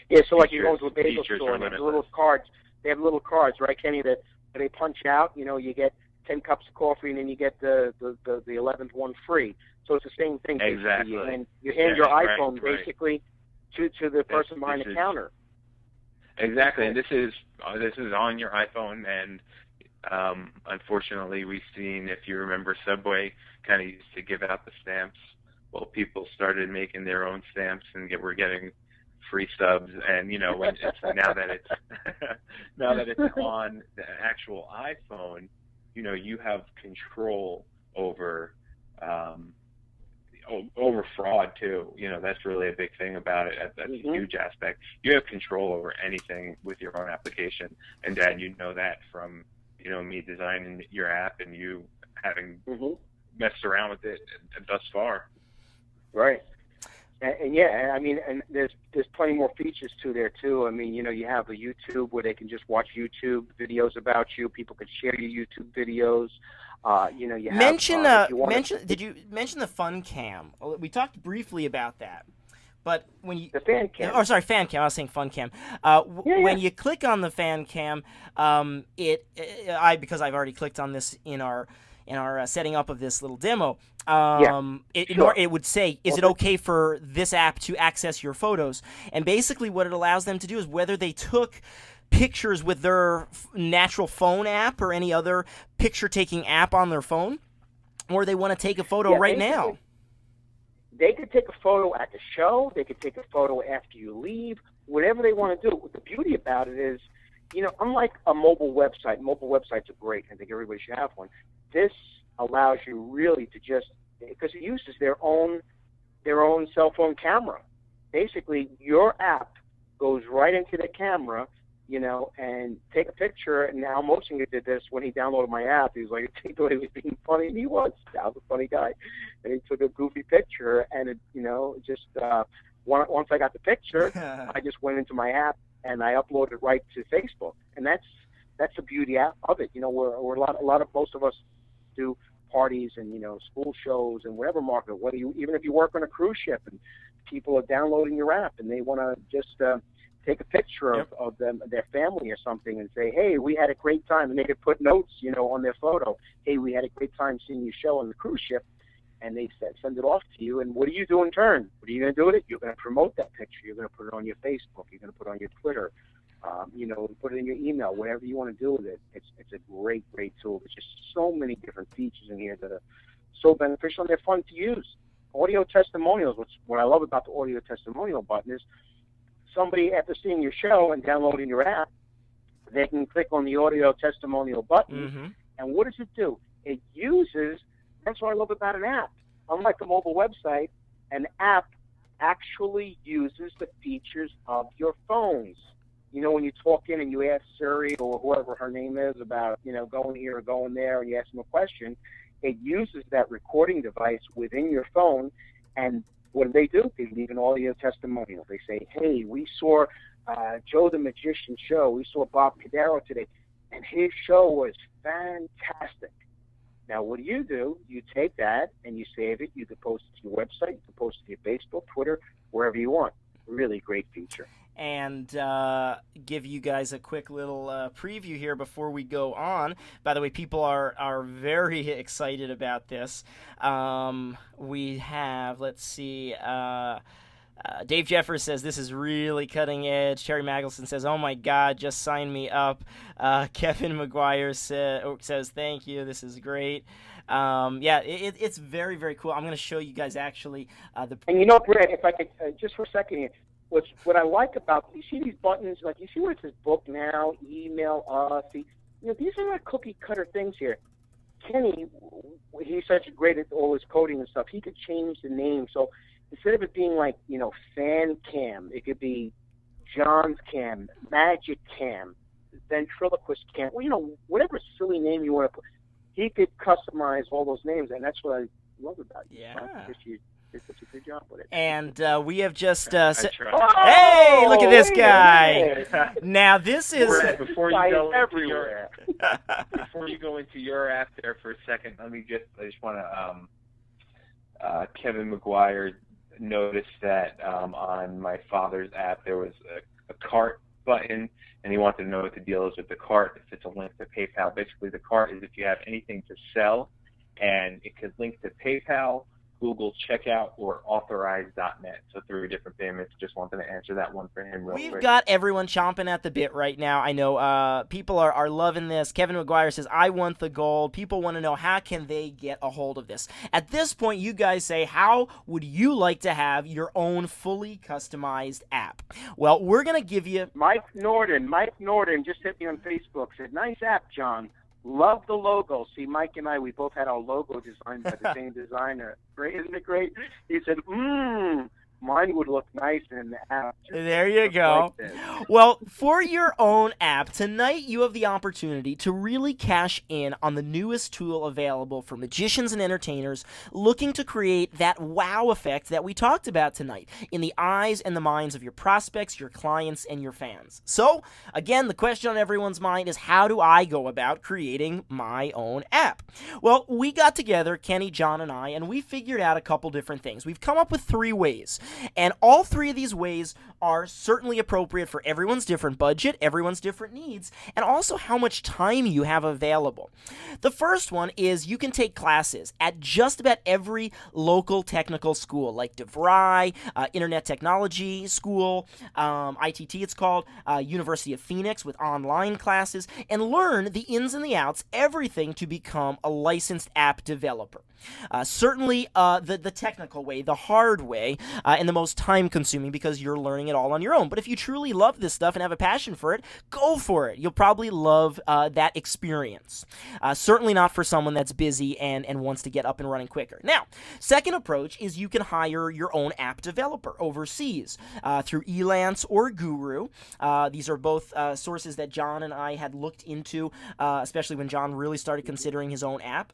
Yeah, so like you go to a bagel store and they have little cards. They have little cards, right, Kenny, that they punch out. You get 10 cups of coffee, and then you get the 11th one free. So it's the same thing. Exactly. You hand your iPhone basically to the person behind the counter. Exactly, and this is on your iPhone, and unfortunately, we've seen, if you remember, Subway kind of used to give out the stamps. Well, people started making their own stamps, and we're getting free subs. And when now that it's on the actual iPhone, you have control over fraud too. That's really a big thing about it. That's a huge aspect. You have control over anything with your own application, and Dad, that from me designing your app and you having messed around with it thus far. Right. And yeah, I mean, and there's plenty more features to there too. I mean, you have a YouTube where they can just watch YouTube videos about you. People can share your YouTube videos. You have Did you mention the Fun Cam? We talked briefly about that. But when you the fan cam, fan cam. I was saying fun cam. When you click on the fan cam, because I've already clicked on this in our setting up of this little demo. It would say, is it okay for this app to access your photos? And basically, what it allows them to do is whether they took pictures with their natural phone app or any other picture-taking app on their phone, or they want to take a photo right now. They could take a photo at the show. They could take a photo after you leave. Whatever they want to do. The beauty about it is, unlike a mobile websites are great. I think everybody should have one. This allows you really to just, because it uses their own cell phone camera. basically your app goes right into the camera, you know, and take a picture. And now Motion did this when he downloaded my app. He was like, he thought he was being funny, and he was. I was a funny guy. And he took a goofy picture, and it, you know, just once I got the picture, I just went into my app and I uploaded it right to Facebook. And that's the beauty of it. You know, we're most of us do parties and, you know, school shows and whatever market, even if you work on a cruise ship and people are downloading your app and they want to just take a picture of them, their family or something, and say, hey, we had a great time. And they could put notes, you know, on their photo. Hey, we had a great time seeing your show on the cruise ship. And they send it off to you. And what do you do in turn? What are you going to do with it? You're going to promote that picture. You're going to put it on your Facebook. You're going to put it on your Twitter. You know, put it in your email, whatever you want to do with it. It's a great, great tool. There's just so many different features in here that are so beneficial, and they're fun to use. Audio testimonials, what I love about the audio testimonial button is somebody, after seeing your show and downloading your app, they can click on the audio testimonial button, and what does it do? It uses, that's what I love about an app. Unlike a mobile website, an app actually uses the features of your phones. You know, when you talk in and you ask Siri or whoever her name is about, you know, going here or going there, and you ask them a question, it uses that recording device within your phone, and what do? They leave an audio testimonial. They say, hey, we saw Joe the Magician show. We saw Bob Cadero today, and his show was fantastic. Now, what do? You take that and you save it. You can post it to your website. You can post it to your Facebook, Twitter, wherever you want. Really great feature. And give you guys a quick little preview here before we go on. By the way, people are very excited about this. We have, let's see, Dave Jeffers says, this is really cutting edge. Terry Magelson says, oh my God, just sign me up. Kevin McGuire says, thank you, this is great. Yeah, it's very, very cool. I'm going to show you guys actually the... And you know, Brad, if I could, just for a second here, what I like about, you see these buttons, like you see where it says book now, email us, you know, these are not cookie cutter things here. Kenny, he's such a great at all his coding and stuff, he could change the name. So instead of it being like, you know, Fan Cam, it could be John's Cam, Magic Cam, Ventriloquist Cam, well, you know, whatever silly name you want to put. He could customize all those names, and that's what I love about you. Yeah. You did such a good job with it. And we have just... Oh, hey, look at this guy. Now, this is... Before you go everywhere. Before you go into your app there for a second, I just want to... Kevin McGuire noticed that on my father's app there was a cart button, and he wanted to know what the deal is with the cart, if it's a link to PayPal. Basically, the cart is if you have anything to sell, and it could link to PayPal, Google Checkout, or Authorize.net. So 3 different payments. Just wanted to answer that one for him real quick. We've got everyone chomping at the bit right now. I know people are loving this. Kevin McGuire says, I want the gold. People want to know, how can they get a hold of this? At this point, you guys say, how would you like to have your own fully customized app? Well, we're going to give you... Mike Norden just hit me on Facebook, said, nice app, John. Love the logo. See, Mike and I, we both had our logo designed by the same designer. Great, isn't it great? He said, mine would look nice in the app. There you go. Like well, for your own app, tonight you have the opportunity to really cash in on the newest tool available for magicians and entertainers looking to create that wow effect that we talked about tonight in the eyes and the minds of your prospects, your clients, and your fans. So, again, the question on everyone's mind is, how do I go about creating my own app? Well, we got together, Kenny, John, and I, and we figured out a couple different things. We've come up with 3 ways. And all 3 of these ways are certainly appropriate for everyone's different budget, everyone's different needs, and also how much time you have available. The first one is you can take classes at just about every local technical school, like DeVry, Internet Technology School, ITT it's called, University of Phoenix with online classes, and learn the ins and the outs, everything to become a licensed app developer. Certainly, the technical way, the hard way, and the most time-consuming because you're learning it all on your own. But if you truly love this stuff and have a passion for it, go for it. You'll probably love that experience. Certainly not for someone that's busy and wants to get up and running quicker. Now, second approach is you can hire your own app developer overseas through Elance or Guru. These are both sources that John and I had looked into, especially when John really started considering his own app.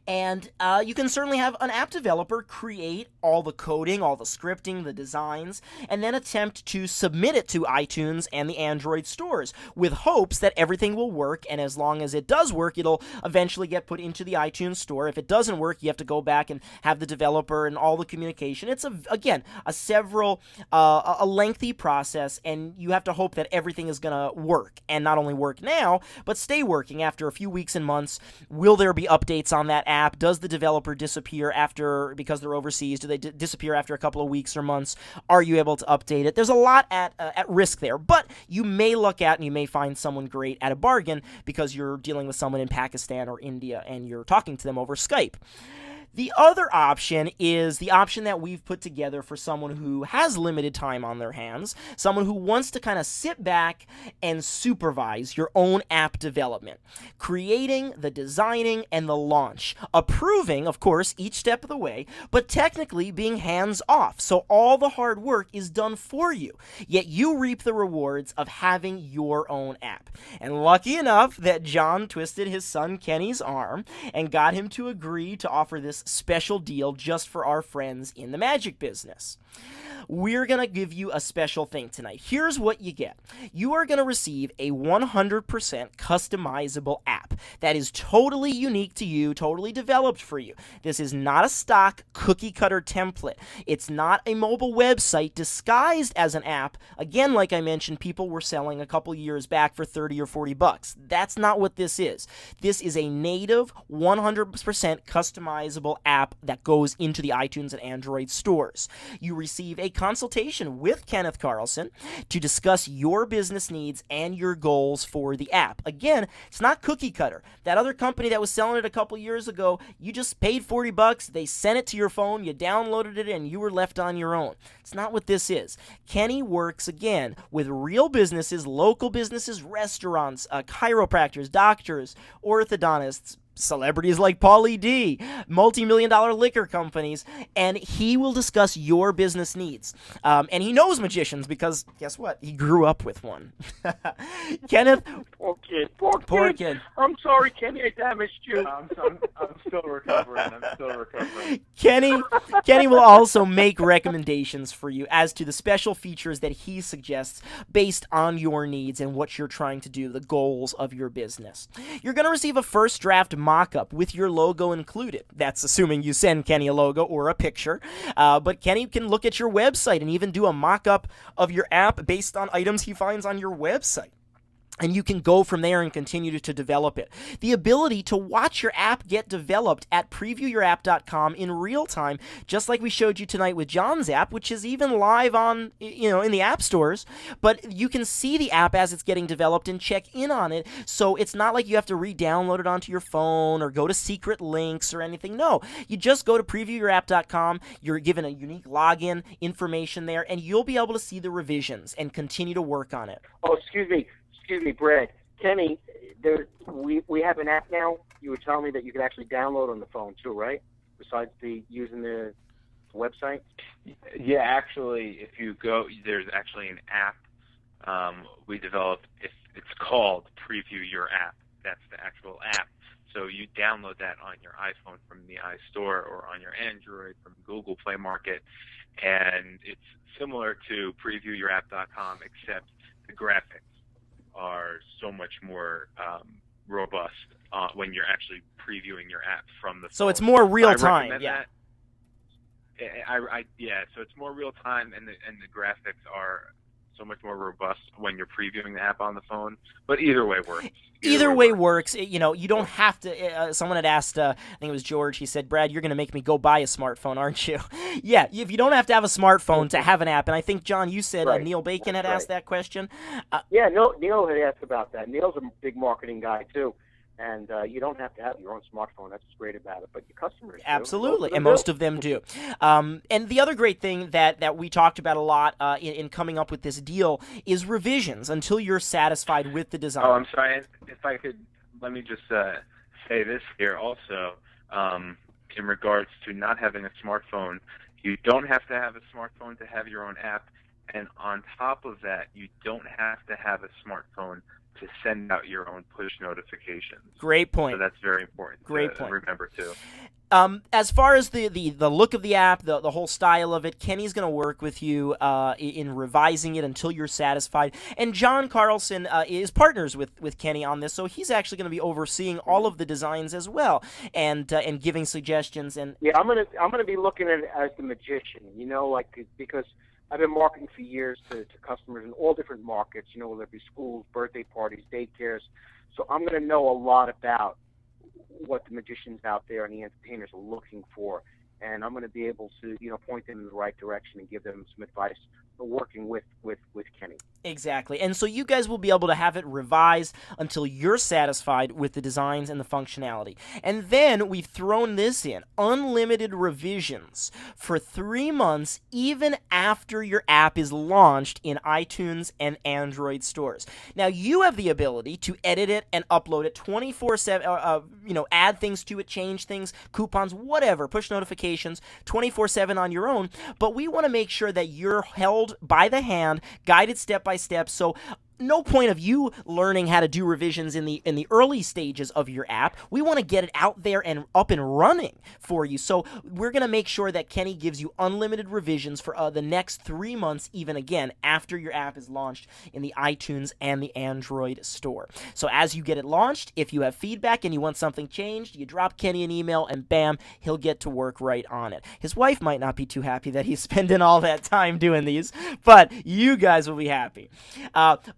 And you can certainly have an app developer create all the coding, all the scripting, the designs, and then attempt to submit it to iTunes and the Android stores with hopes that everything will work, and as long as it does work, it'll eventually get put into the iTunes store. If it doesn't work, you have to go back and have the developer and all the communication. It's, a lengthy process, and you have to hope that everything is going to work, and not only work now, but stay working after a few weeks and months. Will there be updates on that app? Does the developer disappear because they're overseas? Do they disappear after a couple of weeks or months? Are you able to update it? There's a lot at risk there, but you may luck out and you may find someone great at a bargain because you're dealing with someone in Pakistan or India and you're talking to them over Skype. The other option is the option that we've put together for someone who has limited time on their hands, someone who wants to kind of sit back and supervise your own app development, creating, the designing, and the launch, approving, of course, each step of the way, but technically being hands-off, so all the hard work is done for you, yet you reap the rewards of having your own app. And lucky enough that John twisted his son Kenny's arm and got him to agree to offer this special deal just for our friends in the magic business. We're going to give you a special thing tonight. Here's what you get. You are going to receive a 100% customizable app that is totally unique to you, totally developed for you. This is not a stock cookie-cutter template. It's not a mobile website disguised as an app. Again, like I mentioned, people were selling a couple years back for 30 or 40 bucks. That's not what this is. This is a native 100% customizable app that goes into the iTunes and Android stores. You receive a consultation with Kenneth Carlson to discuss your business needs and your goals for the app. Again, it's not cookie cutter. That other company that was selling it a couple years ago, you just paid 40 bucks, they sent it to your phone, you downloaded it, and you were left on your own. It's not what this is. Kenny works, again, with real businesses, local businesses, restaurants, chiropractors, doctors, orthodontists, celebrities like Pauly D, multi-million-dollar liquor companies, and he will discuss your business needs. And he knows magicians because, guess what? He grew up with one. Kenneth? Poor kid. Poor kid. I'm sorry, Kenny, I damaged you. I'm still recovering. Kenny will also make recommendations for you as to the special features that he suggests based on your needs and what you're trying to do, the goals of your business. You're going to receive a first draft mock-up with your logo included. That's assuming you send Kenny a logo or a picture. But Kenny can look at your website and even do a mock-up of your app based on items he finds on your website. And you can go from there and continue to develop it. The ability to watch your app get developed at previewyourapp.com in real time, just like we showed you tonight with John's app, which is even live on, in the app stores. But you can see the app as it's getting developed and check in on it. So it's not like you have to re-download it onto your phone or go to secret links or anything. No, you just go to previewyourapp.com. You're given a unique login information there, and you'll be able to see the revisions and continue to work on it. Oh, excuse me, Brad. Kenny, we have an app now. You were telling me that you could actually download on the phone too, right? Besides using the website. Yeah, actually, if you go, there's actually an app we developed. It's called Preview Your App. That's the actual app. So you download that on your iPhone from the iStore or on your Android from Google Play Market, and it's similar to previewyourapp.com, except the graphics are so much more robust when you're actually previewing your app from the phone. So it's more real time. Yeah. So it's more real time, and the graphics are so much more robust when you're previewing the app on the phone. But either way works. Either way works. You don't have to. Someone had asked, I think it was George, he said, Brad, you're going to make me go buy a smartphone, aren't you? Yeah, if you don't have to have a smartphone to have an app. And I think, John, you said Right. Neil Bacon had asked that question. Yeah, Neil had asked about that. Neil's a big marketing guy too. And you don't have to have your own smartphone. That's what's great about it. But your customers do. Absolutely, and most of them do. And the other great thing that we talked about a lot in coming up with this deal is revisions until you're satisfied with the design. Oh, I'm sorry. If I could, let me just say this here also. In regards to not having a smartphone, you don't have to have a smartphone to have your own app. And on top of that, you don't have to have a smartphone to send out your own push notifications. Great point. So that's very important to remember too. As far as the look of the app, the whole style of it, Kenny's going to work with you in revising it until you're satisfied. And John Carlson is partners with Kenny on this, so he's actually going to be overseeing all of the designs as well, and giving suggestions. And yeah, I'm gonna be looking at it as the magician, because I've been marketing for years to customers in all different markets, whether it be schools, birthday parties, daycares. So I'm going to know a lot about what the magicians out there and the entertainers are looking for. And I'm going to be able to, point them in the right direction and give them some advice for working with Kenny. Exactly. And so you guys will be able to have it revised until you're satisfied with the designs and the functionality. And then we've thrown this in, unlimited revisions for 3 months, even after your app is launched in iTunes and Android stores. Now, you have the ability to edit it and upload it 24/7, add things to it, change things, coupons, whatever, push notifications 24/7 on your own. But we want to make sure that you're held by the hand, guided step by step. So no point of you learning how to do revisions in the early stages of your app. We want to get it out there and up and running for you. So we're going to make sure that Kenny gives you unlimited revisions for the next 3 months, even again, after your app is launched in the iTunes and the Android store. So as you get it launched, if you have feedback and you want something changed, you drop Kenny an email and bam, he'll get to work right on it. His wife might not be too happy that he's spending all that time doing these, but you guys will be happy.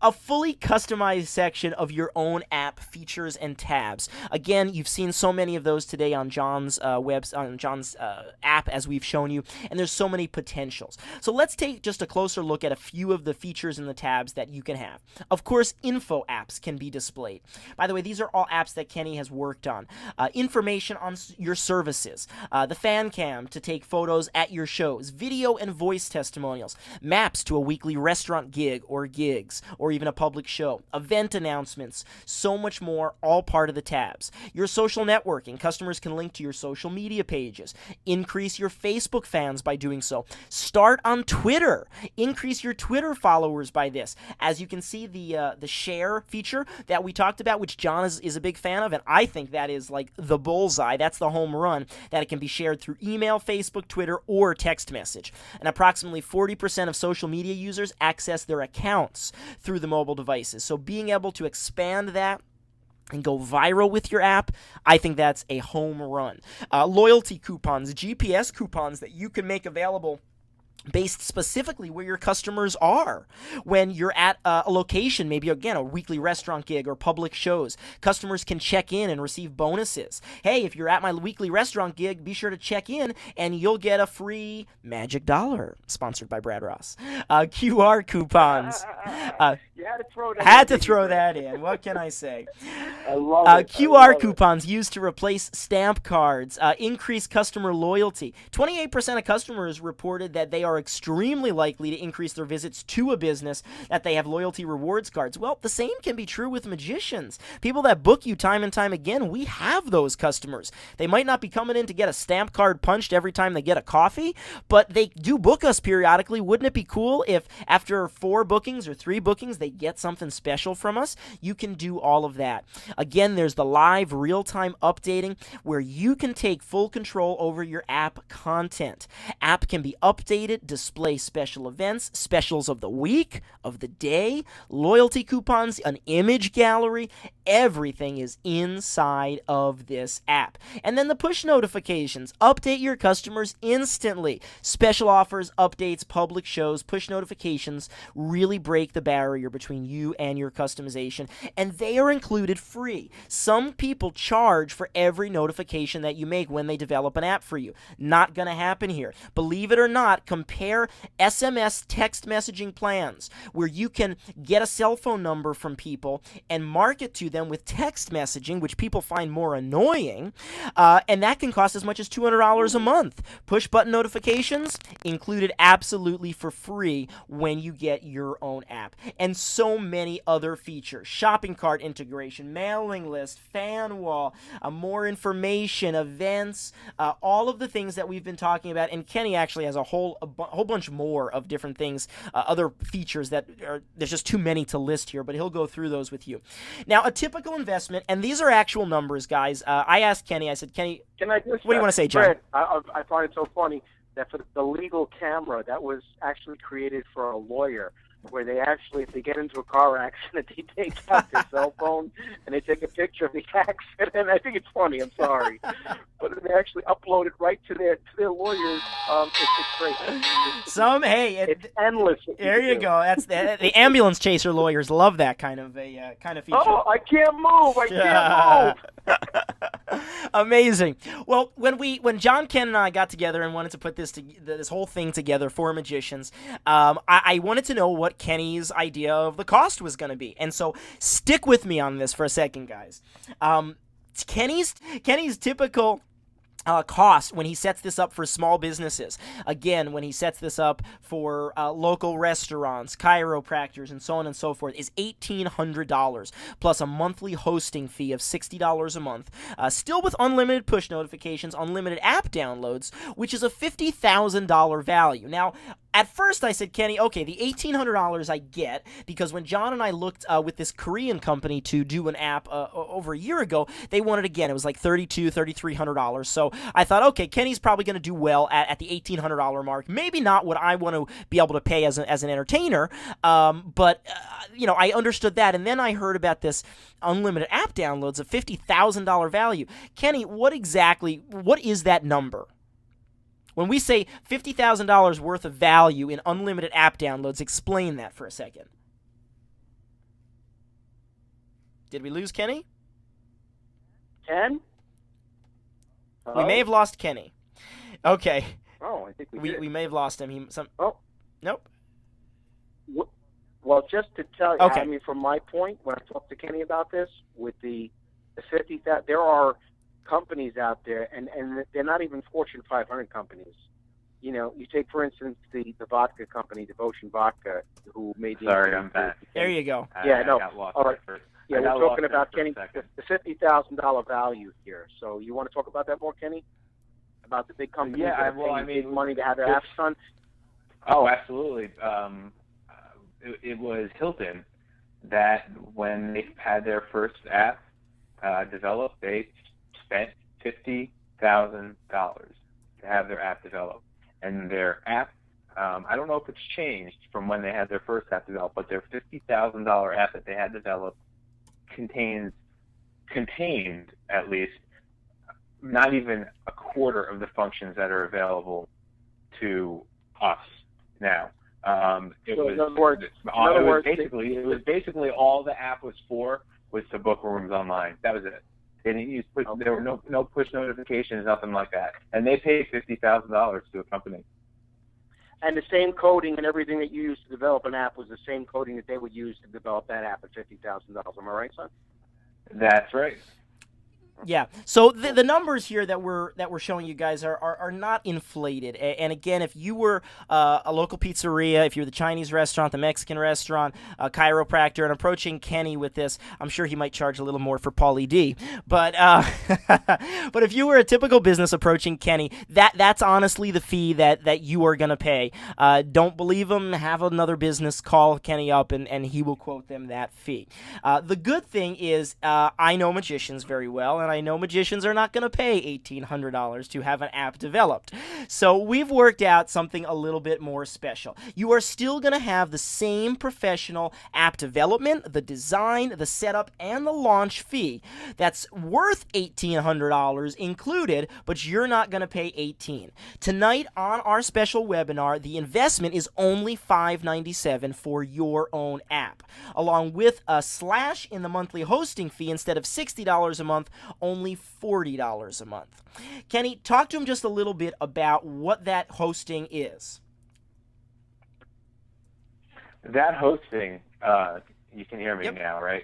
A fully customized section of your own app features and tabs. Again, you've seen so many of those today on John's app, as we've shown you, and there's so many potentials. So let's take just a closer look at a few of the features and the tabs that you can have. Of course, info apps can be displayed. By the way, these are all apps that Kenny has worked on. Information on your services, the fan cam to take photos at your shows, video and voice testimonials, maps to a weekly restaurant gig or gigs, or even a public show, event announcements, so much more, all part of the tabs. Your social networking, customers can link to your social media pages. Increase your Facebook fans by doing so. Start on Twitter. Increase your Twitter followers by this. As you can see, the share feature that we talked about, which John is a big fan of, and I think that is like the bullseye. That's the home run, that it can be shared through email, Facebook, Twitter, or text message. And approximately 40% of social media users access their accounts through the mobile devices. So being able to expand that and go viral with your app, I think that's a home run. Loyalty coupons, GPS coupons that you can make available based specifically where your customers are. When you're at a location, maybe again a weekly restaurant gig or public shows, customers can check in and receive bonuses. Hey, if you're at my weekly restaurant gig, be sure to check in and you'll get a free magic dollar, sponsored by Brad Ross. QR coupons. You had to throw that in. What can I say? I love it. QR coupons used to replace stamp cards, increase customer loyalty. 28% of customers reported that they are extremely likely to increase their visits to a business that they have loyalty rewards cards. Well, the same can be true with magicians. People that book you time and time again, we have those customers. They might not be coming in to get a stamp card punched every time they get a coffee, but they do book us periodically. Wouldn't it be cool if after 4 bookings or 3 bookings, they get something special from us? You can do all of that. Again, there's the live real-time updating where you can take full control over your app content. App can be updated, display special events, specials of the week, of the day, loyalty coupons, an image gallery. Everything is inside of this app. And then the push notifications. Update your customers instantly. Special offers, updates, public shows, push notifications really break the barrier between you and your customization, and they are included free. Some people charge for every notification that you make when they develop an app for you. Not going to happen here. Believe it or not, compare SMS text messaging plans where you can get a cell phone number from people and market to them with text messaging, which people find more annoying, and that can cost as much as $200 a month. Push button notifications included absolutely for free when you get your own app, and so many other features: shopping cart integration, mailing list, fan wall, more information, events, all of the things that we've been talking about. And Kenny actually has a whole bunch more of different things, other features that there's just too many to list here, but he'll go through those with you. Now, a typical investment, and these are actual numbers, guys. I asked Kenny, I said, Kenny, Can I just, what do you want to say, John? Fred, I find it so funny that for the legal camera, that was actually created for a lawyer, where they actually, if they get into a car accident, they take out their cell phone and they take a picture of the accident. And I think it's funny. I'm sorry, but they actually upload it right to their lawyers. It's great. It's endless. There you go. That's the ambulance chaser lawyers love that kind of feature. Oh, I can't move. I can't move. Amazing. Well, when John, Ken, and I got together and wanted to put this whole thing together for magicians, I wanted to know what Kenny's idea of the cost was going to be, and so stick with me on this for a second, guys. Kenny's typical cost when he sets this up for small businesses, again, when he sets this up for local restaurants, chiropractors, and so on and so forth, is $1,800 plus a monthly hosting fee of $60 a month, still with unlimited push notifications, unlimited app downloads, which is a $50,000 value. Now, at first I said, Kenny, okay, the $1,800 I get, because when John and I looked with this Korean company to do an app over a year ago, they wanted, again, it was like $3,200, $3,300. So I thought, okay, Kenny's probably going to do well at the $1,800 mark. Maybe not what I want to be able to pay as an entertainer, but I understood that. And then I heard about this unlimited app downloads of $50,000 value. Kenny, what is that number? When we say $50,000 worth of value in unlimited app downloads, explain that for a second. Did we lose Kenny? Ken? We may have lost Kenny. Okay. Oh, I think we did. We may have lost him. Nope. Well, just to tell you, okay. I mean, from my point, when I talked to Kenny about this, with the 50,000, there are companies out there, and they're not even Fortune 500 companies. You take, for instance, the vodka company, Devotion Vodka, who made the... Sorry, I'm back. There you go. Yeah, no. I got lost all right. Yeah, we're talking about, Kenny, the $50,000 value here. So you want to talk about that more, Kenny? About the big companies that are paying big money to have their apps done? Oh, absolutely. It was Hilton that, when they had their first app developed, they spent $50,000 to have their app developed. And their app, I don't know if it's changed from when they had their first app developed, but their $50,000 app that they had developed contained at least not even a quarter of the functions that are available to us now. It was basically all the app was for was to book rooms online. That was it. They didn't use there were no push notifications, nothing like that. And they paid $50,000 to a company. And the same coding and everything that you used to develop an app was the same coding that they would use to develop that app at $50,000. Am I right, son? That's right. Yeah. So the numbers here that we're showing you guys are not inflated. And again, if you were a local pizzeria, if you're the Chinese restaurant, the Mexican restaurant, a chiropractor, and approaching Kenny with this, I'm sure he might charge a little more for Pauly D. But but if you were a typical business approaching Kenny, that's honestly the fee that you are going to pay. Don't believe him? Have another business call Kenny up, and he will quote them that fee. The good thing is I know magicians very well, and I know magicians are not going to pay $1,800 to have an app developed. So we've worked out something a little bit more special. You are still going to have the same professional app development, the design, the setup, and the launch fee. That's worth $1,800 included, but you're not going to pay $1,800. Tonight on our special webinar, the investment is only $597 for your own app, along with a slash in the monthly hosting fee. Instead of $60 a month, only $40 a month. Kenny, talk to him just a little bit about what that hosting is. That hosting, you can hear me Yep. now, right?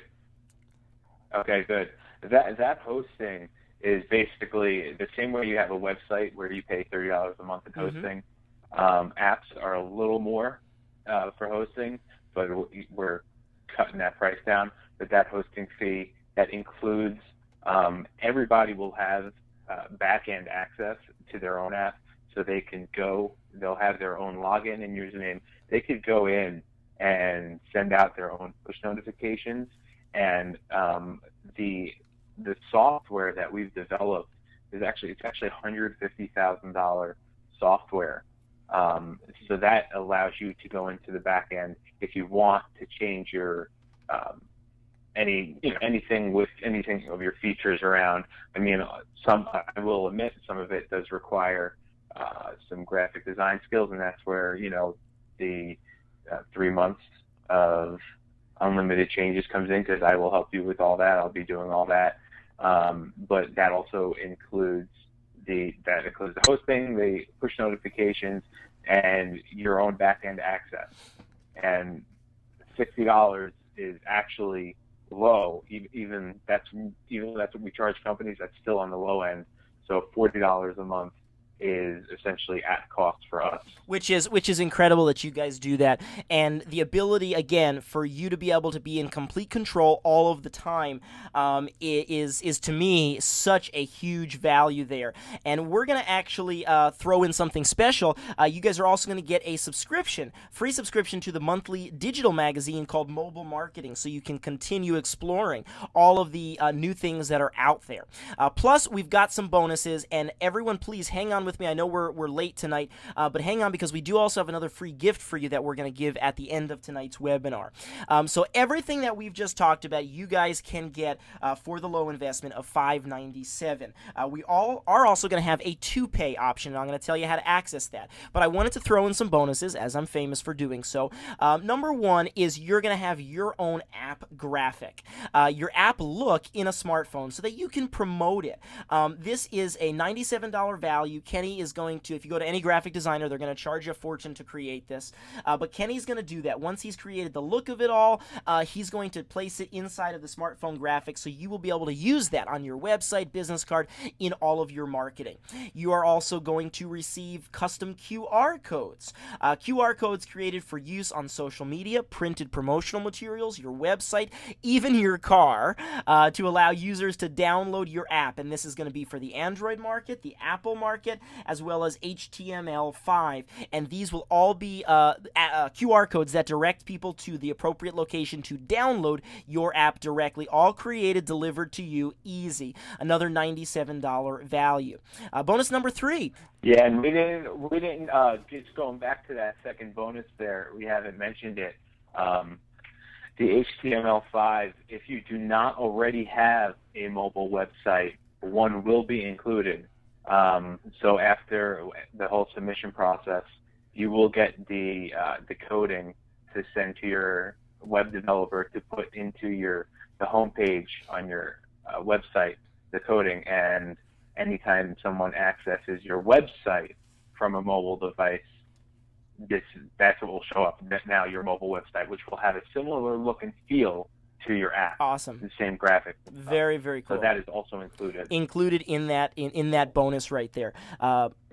Okay, good. That hosting is basically the same way you have a website where you pay $30 a month in hosting. Apps are a little more for hosting, but we're cutting that price down. But that hosting fee, that includes everybody will have back-end access to their own app, so they can go, they'll have their own login and username. They could go in and send out their own push notifications, and the software that we've developed is actually $150,000 software. So that allows you to go into the back end if you want to change your anything of your features around. I mean, I will admit some of it does require some graphic design skills, and that's where the 3 months of unlimited changes comes in, because I will help you with all that. I'll be doing all that, but that also includes the hosting, the push notifications, and your own back-end access. And $60 is actually low. Even that's what we charge companies. That's still on the low end. So $40 a month is essentially at cost for us. Which is incredible that you guys do that, and the ability again for you to be able to be in complete control all of the time is to me such a huge value there. And we're gonna actually throw in something special. You guys are also gonna get a free subscription to the monthly digital magazine called Mobile Marketing, so you can continue exploring all of the new things that are out there. Plus, we've got some bonuses, and everyone, please hang on with me. I know we're late tonight, but hang on, because we do also have another free gift for you that we're going to give at the end of tonight's webinar. So everything that we've just talked about, you guys can get for the low investment of $597. We are also going to have a to-pay option, and I'm going to tell you how to access that. But I wanted to throw in some bonuses, as I'm famous for doing so. Number one is you're going to have your own app graphic, your app look in a smartphone, so that you can promote it. This is a $97 value. Kenny is going to, if you go to any graphic designer, they're going to charge you a fortune to create this. But Kenny's going to do that. Once he's created the look of it all, he's going to place it inside of the smartphone graphic, so you will be able to use that on your website, business card, in all of your marketing. You are also going to receive custom QR codes. QR codes created for use on social media, printed promotional materials, your website, even your car, to allow users to download your app. And this is going to be for the Android market, the Apple market, as well as HTML5. And these will all be QR codes that direct people to the appropriate location to download your app directly, all created, delivered to you, easy. Another $97 value. Bonus number 3. Yeah, and we didn't just going back to that second bonus there, we haven't mentioned it. The HTML5, if you do not already have a mobile website, one will be included. So after the whole submission process, you will get the coding to send to your web developer to put into the homepage on your website, the coding, and anytime someone accesses your website from a mobile device, that's what will show up now, your mobile website, which will have a similar look and feel to your app. Awesome. The same graphic. Very, very cool. So that is also included. Included in that bonus right there.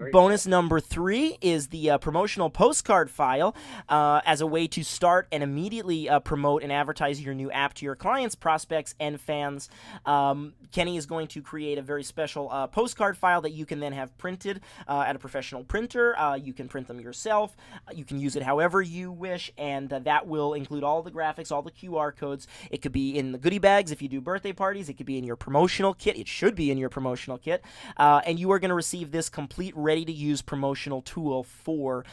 Very Bonus cool. number 3 is the promotional postcard file as a way to start and immediately promote and advertise your new app to your clients, prospects, and fans. Kenny is going to create a very special postcard file that you can then have printed at a professional printer. You can print them yourself. You can use it however you wish, and that will include all the graphics, all the QR codes. It could be in the goodie bags if you do birthday parties. It could be in your promotional kit. It should be in your promotional kit. And you are going to receive this complete, ready-to-use promotional tool for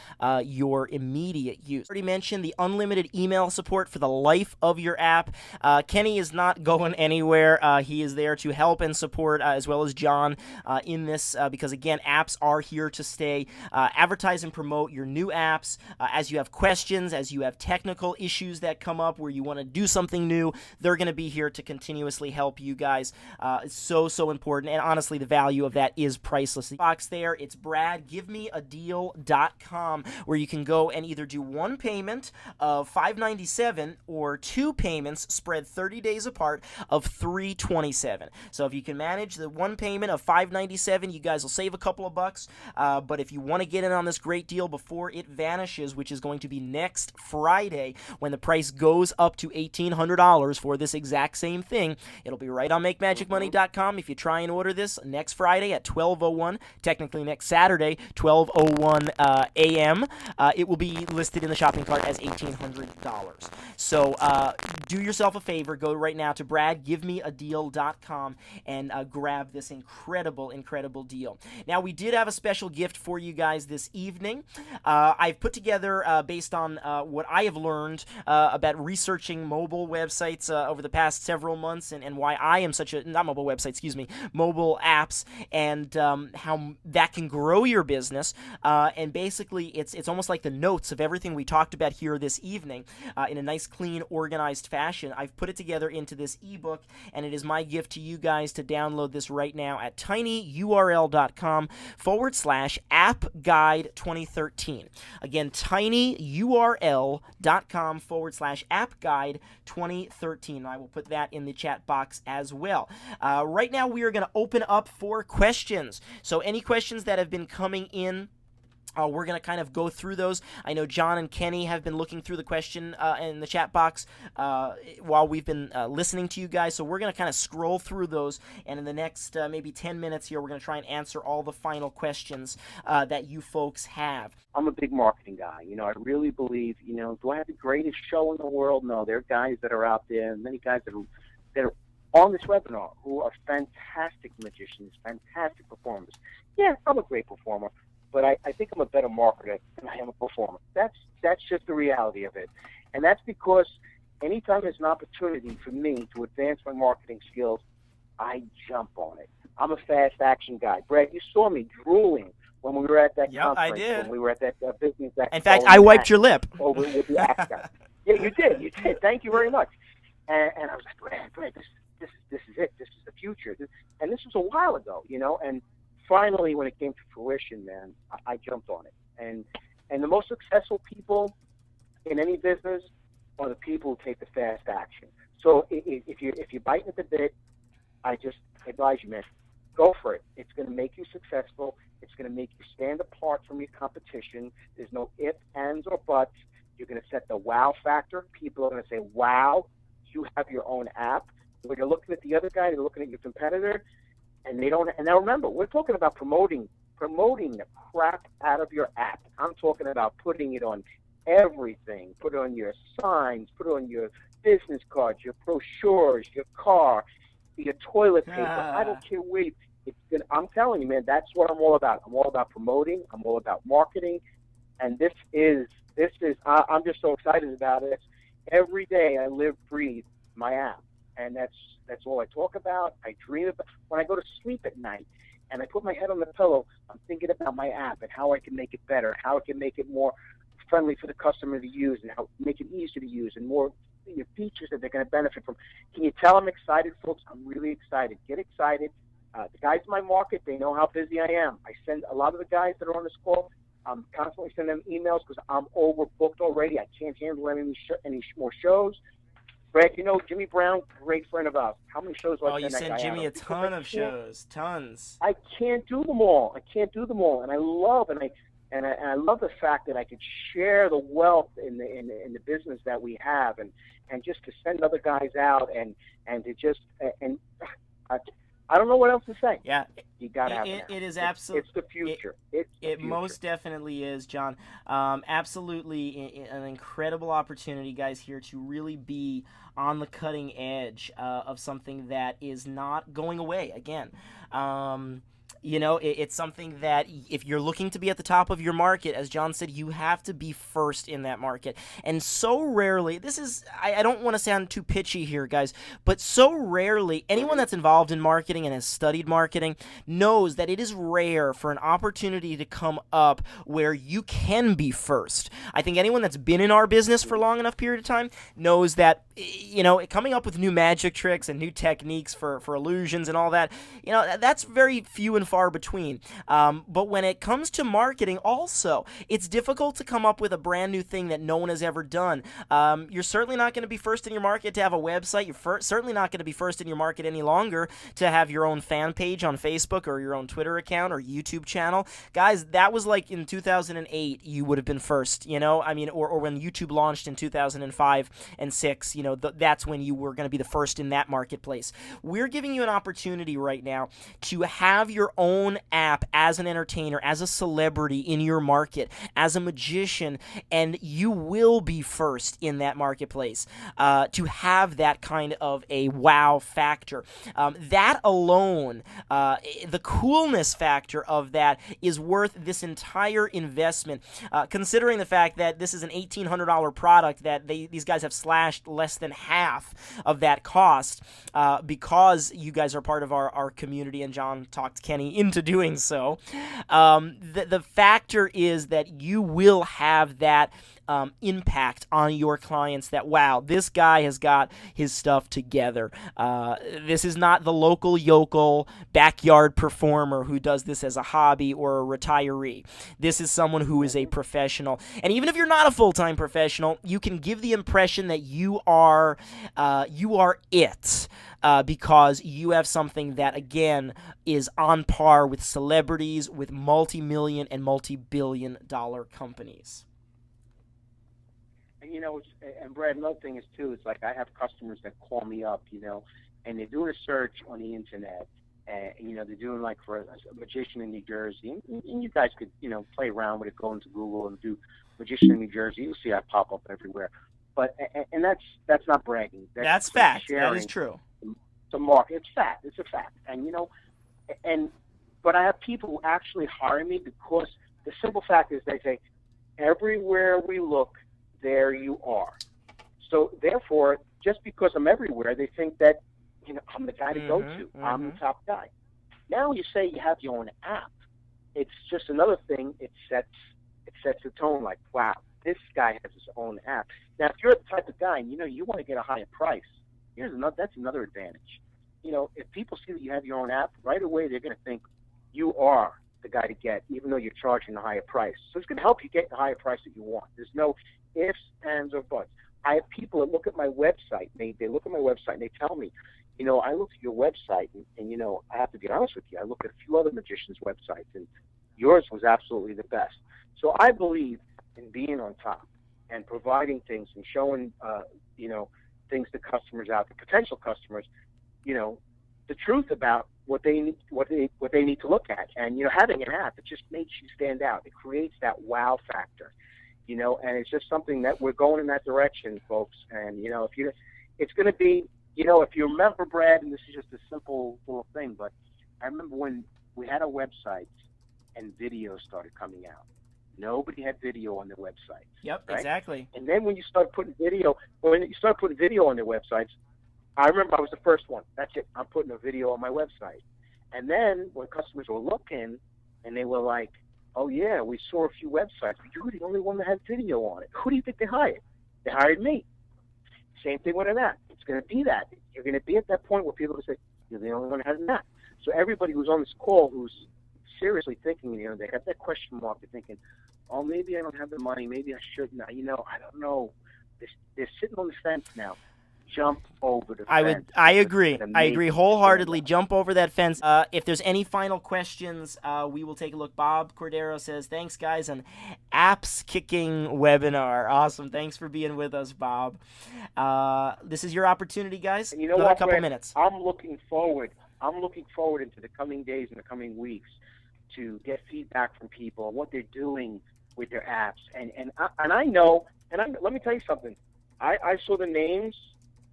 your immediate use. I already mentioned the unlimited email support for the life of your app. Kenny is not going anywhere. He is there to help and support, as well as John, in this, because, again, apps are here to stay. Advertise and promote your new apps. As you have questions, as you have technical issues that come up where you want to do something new, they're going to be here to continuously help you guys. It's so important, and honestly, the value of that is priceless. The box there, it's bradgivemeadeal.com, where you can go and either do one payment of $597 or 2 payments spread 30 days apart of $327. So if you can manage the one payment of $597, you guys will save a couple of bucks. But if you want to get in on this great deal before it vanishes, which is going to be next Friday when the price goes up to $1,800 for this exact same thing, it'll be right on MakeMagicMoney.com. If you try and order this next Friday at 12:01, technically next Saturday, 12:01 a.m., it will be listed in the shopping cart as $1,800. So do yourself a favor. Go right now to bradgivemeadeal.com and grab this incredible deal. Now, we did have a special gift for you guys this evening. I've put together, based on what I have learned about researching mobile websites over the past several months, and why I am such a, not mobile websites, excuse me, mobile apps, and how that can grow your business. And basically, it's almost like the notes of everything we talked about here this evening in a nice, clean, organized fashion. I've put it together into this ebook, and it is my gift to you guys to download this right now at tinyurl.com/appguide2013. Again, tinyurl.com/appguide2013. I will put that in the chat box as well. Right now, we are going to open up for questions. So any questions that have been coming in, we're going to kind of go through those. I know John and Kenny have been looking through the question in the chat box while we've been listening to you guys. So we're going to kind of scroll through those. And in the next maybe 10 minutes here, we're going to try and answer all the final questions that you folks have. I'm a big marketing guy. I really believe, do I have the greatest show in the world? No, there are guys that are out there, many guys that are on this webinar who are fantastic magicians, fantastic performers. Yeah, I'm a great performer, but I think I'm a better marketer than I am a performer. That's just the reality of it. And that's because anytime there's an opportunity for me to advance my marketing skills, I jump on it. I'm a fast action guy. Brad, you saw me drooling when we were at that conference. I did. When we were at that business expo. In fact, I wiped your lip. Over with the axe guy. Yeah, you did. Thank you very much. And I was like, Brad, this is it. This is the future. And this was a while ago, and finally, when it came to fruition, man, I jumped on it. And the most successful people in any business are the people who take the fast action. So if you're biting at the bit, I just advise you, man, go for it. It's going to make you successful. It's going to make you stand apart from your competition. There's no ifs, ands, or buts. You're going to set the wow factor. People are going to say, wow, you have your own app. When you're looking at the other guy, you're looking at your competitor, and they don't. And now remember, we're talking about promoting the crap out of your app. I'm talking about putting it on everything. Put it on your signs. Put it on your business cards, your brochures, your car, your toilet paper. I don't care where. I'm telling you, man, that's what I'm all about. I'm all about promoting. I'm all about marketing, and this is. I'm just so excited about it. Every day I live, breathe my app. And that's all I talk about. I dream about. When I go to sleep at night and I put my head on the pillow, I'm thinking about my app and how I can make it better, how I can make it more friendly for the customer to use, and how make it easier to use, and more features that they're going to benefit from. Can you tell I'm excited, folks? I'm really excited. Get excited. The guys in my market, they know how busy I am. I send a lot of the guys that are on this call, I'm constantly sending them emails because I'm overbooked already. I can't handle any more shows. Greg, you know Jimmy Brown, great friend of ours. How many shows Oh, like you that sent guy out Jimmy of? a Because ton of shows, tons. I can't do them all. I can't do them all, and I love and I love the fact that I could share the wealth in the business that we have, and just to send other guys out and to just and I, I don't know what else to say. Yeah, You got to have an it, app. it is It's absolutely. the future. It's the It future. most definitely is, John. Absolutely an incredible opportunity, guys, here to really be on the cutting edge of something that is not going away again. It's something that if you're looking to be at the top of your market, as John said, you have to be first in that market. And so rarely, I don't want to sound too pitchy here, guys, but so rarely, anyone that's involved in marketing and has studied marketing knows that it is rare for an opportunity to come up where you can be first. I think anyone that's been in our business for a long enough period of time knows that, coming up with new magic tricks and new techniques for illusions and all that, that's very few and far between. But when it comes to marketing, also, it's difficult to come up with a brand new thing that no one has ever done. You're certainly not going to be first in your market to have a website. You're certainly not going to be first in your market any longer to have your own fan page on Facebook or your own Twitter account or YouTube channel. Guys, that was like in 2008, you would have been first, or when YouTube launched in 2005 and 6, that's when you were going to be the first in that marketplace. We're giving you an opportunity right now to have your own app as an entertainer, as a celebrity in your market, as a magician, and you will be first in that marketplace to have that kind of a wow factor. That alone, the coolness factor of that is worth this entire investment, considering the fact that this is an $1,800 product that these guys have slashed less than half of that cost because you guys are part of our community, and John talked Kenny into doing so. The factor is that you will have that impact on your clients that, wow, this guy has got his stuff together. This is not the local yokel backyard performer who does this as a hobby or a retiree. This is someone who is a professional. And even if you're not a full-time professional, you can give the impression that you are it. Because you have something that, again, is on par with celebrities, with multi-million and multi-billion dollar companies. And and Brad, another thing is too, it's like I have customers that call me up, and they're doing a search on the internet, and they're doing like for a magician in New Jersey, and you guys could play around with it, go into Google and do magician in New Jersey. You'll see I pop up everywhere, but and that's not bragging. That's fact. That is true. To market, it's fact. It's a fact, but I have people who actually hire me because the simple fact is they say, everywhere we look, there you are. So therefore, just because I'm everywhere, they think that I'm the guy to go to. I'm the top guy. Now you say you have your own app. It's just another thing. It sets the tone. Like, wow, this guy has his own app. Now, if you're the type of guy and you want to get a higher price, that's another advantage. If people see that you have your own app, right away they're going to think you are the guy to get, even though you're charging a higher price. So it's going to help you get the higher price that you want. There's no ifs, ands, or buts. I have people that look at my website. They look at my website and they tell me, I looked at your website and I have to be honest with you. I looked at a few other magicians' websites and yours was absolutely the best. So I believe in being on top and providing things and showing, things to customers out, to potential customers, the truth about what they need to look at. And having an app, it just makes you stand out. It creates that wow factor, and it's just something that we're going in that direction, folks. And it's going to be, if you remember, Brad, and this is just a simple little thing, but I remember when we had our websites and videos started coming out. Nobody had video on their websites. Yep, right? Exactly. And then when you start putting video on their websites, I remember I was the first one. That's it. I'm putting a video on my website. And then when customers were looking and they were like, oh, yeah, we saw a few websites, but you were the only one that had video on it. Who do you think they hired? They hired me. Same thing with an app. It's going to be that. You're going to be at that point where people will say, you're the only one that has an app. So everybody who's on this call who's seriously thinking, they have that question mark. They're thinking, oh, maybe I don't have the money. Maybe I shouldn't. I don't know. They're sitting on the fence now. jump over the I fence. agree. It's an I agree amazing wholeheartedly. thing. Jump over that fence. If there's any final questions, we will take a look. Bob Cordero says, "Thanks, guys, an apps kicking webinar. Awesome. Thanks for being with us, Bob. This is your opportunity, guys. And you know Another what, couple Brad? minutes. I'm looking forward into the coming days and the coming weeks to get feedback from people, what they're doing with their apps. And I know, let me tell you something. I saw the names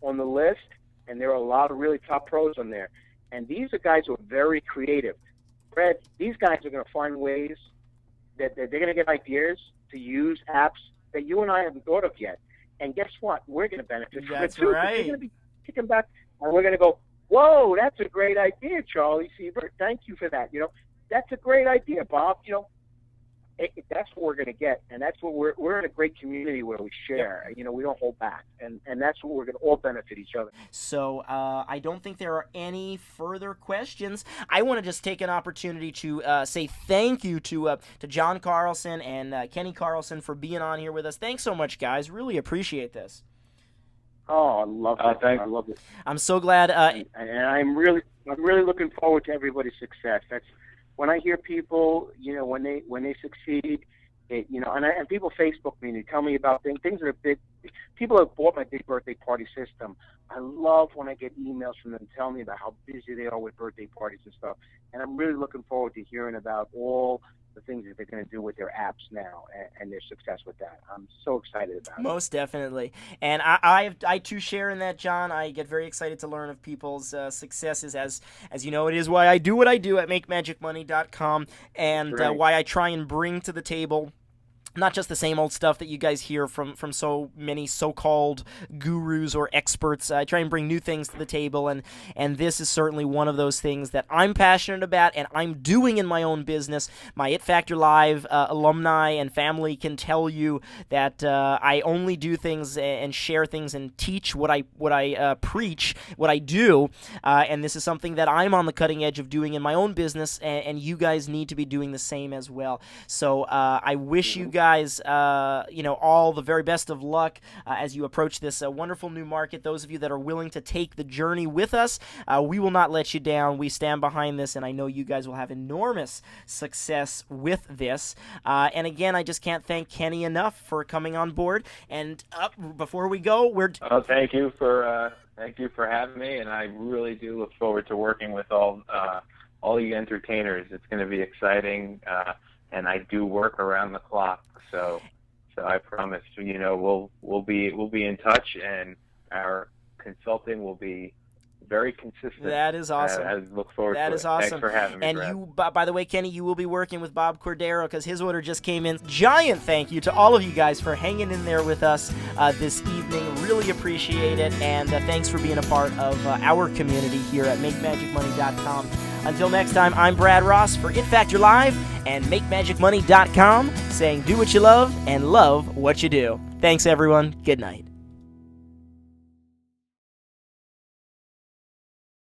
on the list, and there are a lot of really top pros on there. And these are guys who are very creative. Brad, these guys are going to find ways that they're going to get ideas to use apps that you and I haven't thought of yet. And guess what? We're going to benefit from it That's too. right. They're going to be kicking back, and we're going to go, whoa, that's a great idea, Charlie Siebert. Thank you for that. That's a great idea, Bob. That's what we're going to get, and that's what we're in a great community where we share. Yep. We don't hold back, and that's what we're going to all benefit each other. So I don't think there are any further questions. I want to just take an opportunity to say thank you to John Carlson and Kenny Carlson for being on here with us. Thanks so much, guys. Really appreciate this. Oh, I love it. Thanks. I love it. I'm so glad. And I'm really looking forward to everybody's success. That's when I hear people, when they succeed, and people Facebook me and they tell me about things that are big. People have bought my big birthday party system. I love when I get emails from them telling me about how busy they are with birthday parties and stuff. And I'm really looking forward to hearing about all the things that they're going to do with their apps now and their success with that. I'm so excited about it. Most definitely. And I too share in that, John. I get very excited to learn of people's successes. As you know, it is why I do what I do at MakeMagicMoney.com, and right. Why I try and bring to the table not just the same old stuff that you guys hear from so many so-called gurus or experts. I try and bring new things to the table, and this is certainly one of those things that I'm passionate about and I'm doing in my own business. My It Factor Live alumni and family can tell you that I only do things and share things and teach what I preach, what I do, and this is something that I'm on the cutting edge of doing in my own business, and you guys need to be doing the same as well. So I wish you guys all the very best of luck as you approach this wonderful new market. Those of you that are willing to take the journey with us, we will not let you down. We stand behind this, and I know you guys will have enormous success with this. And again, I just can't thank Kenny enough for coming on board. And before we go, thank you for having me, and I really do look forward to working with all you entertainers. It's going to be exciting. And I do work around the clock, so I promise. We'll be in touch, and our consulting will be very consistent. That is awesome. I look forward to it. That is awesome. Thanks for having me, And Brad. you, by the way, Kenny, you will be working with Bob Cordero because his order just came in. Giant thank you to all of you guys for hanging in there with us this evening. Really appreciate it, and thanks for being a part of our community here at MakeMagicMoney.com. Until next time, I'm Brad Ross for It Factor Live and MakeMagicMoney.com, saying do what you love and love what you do. Thanks, everyone. Good night.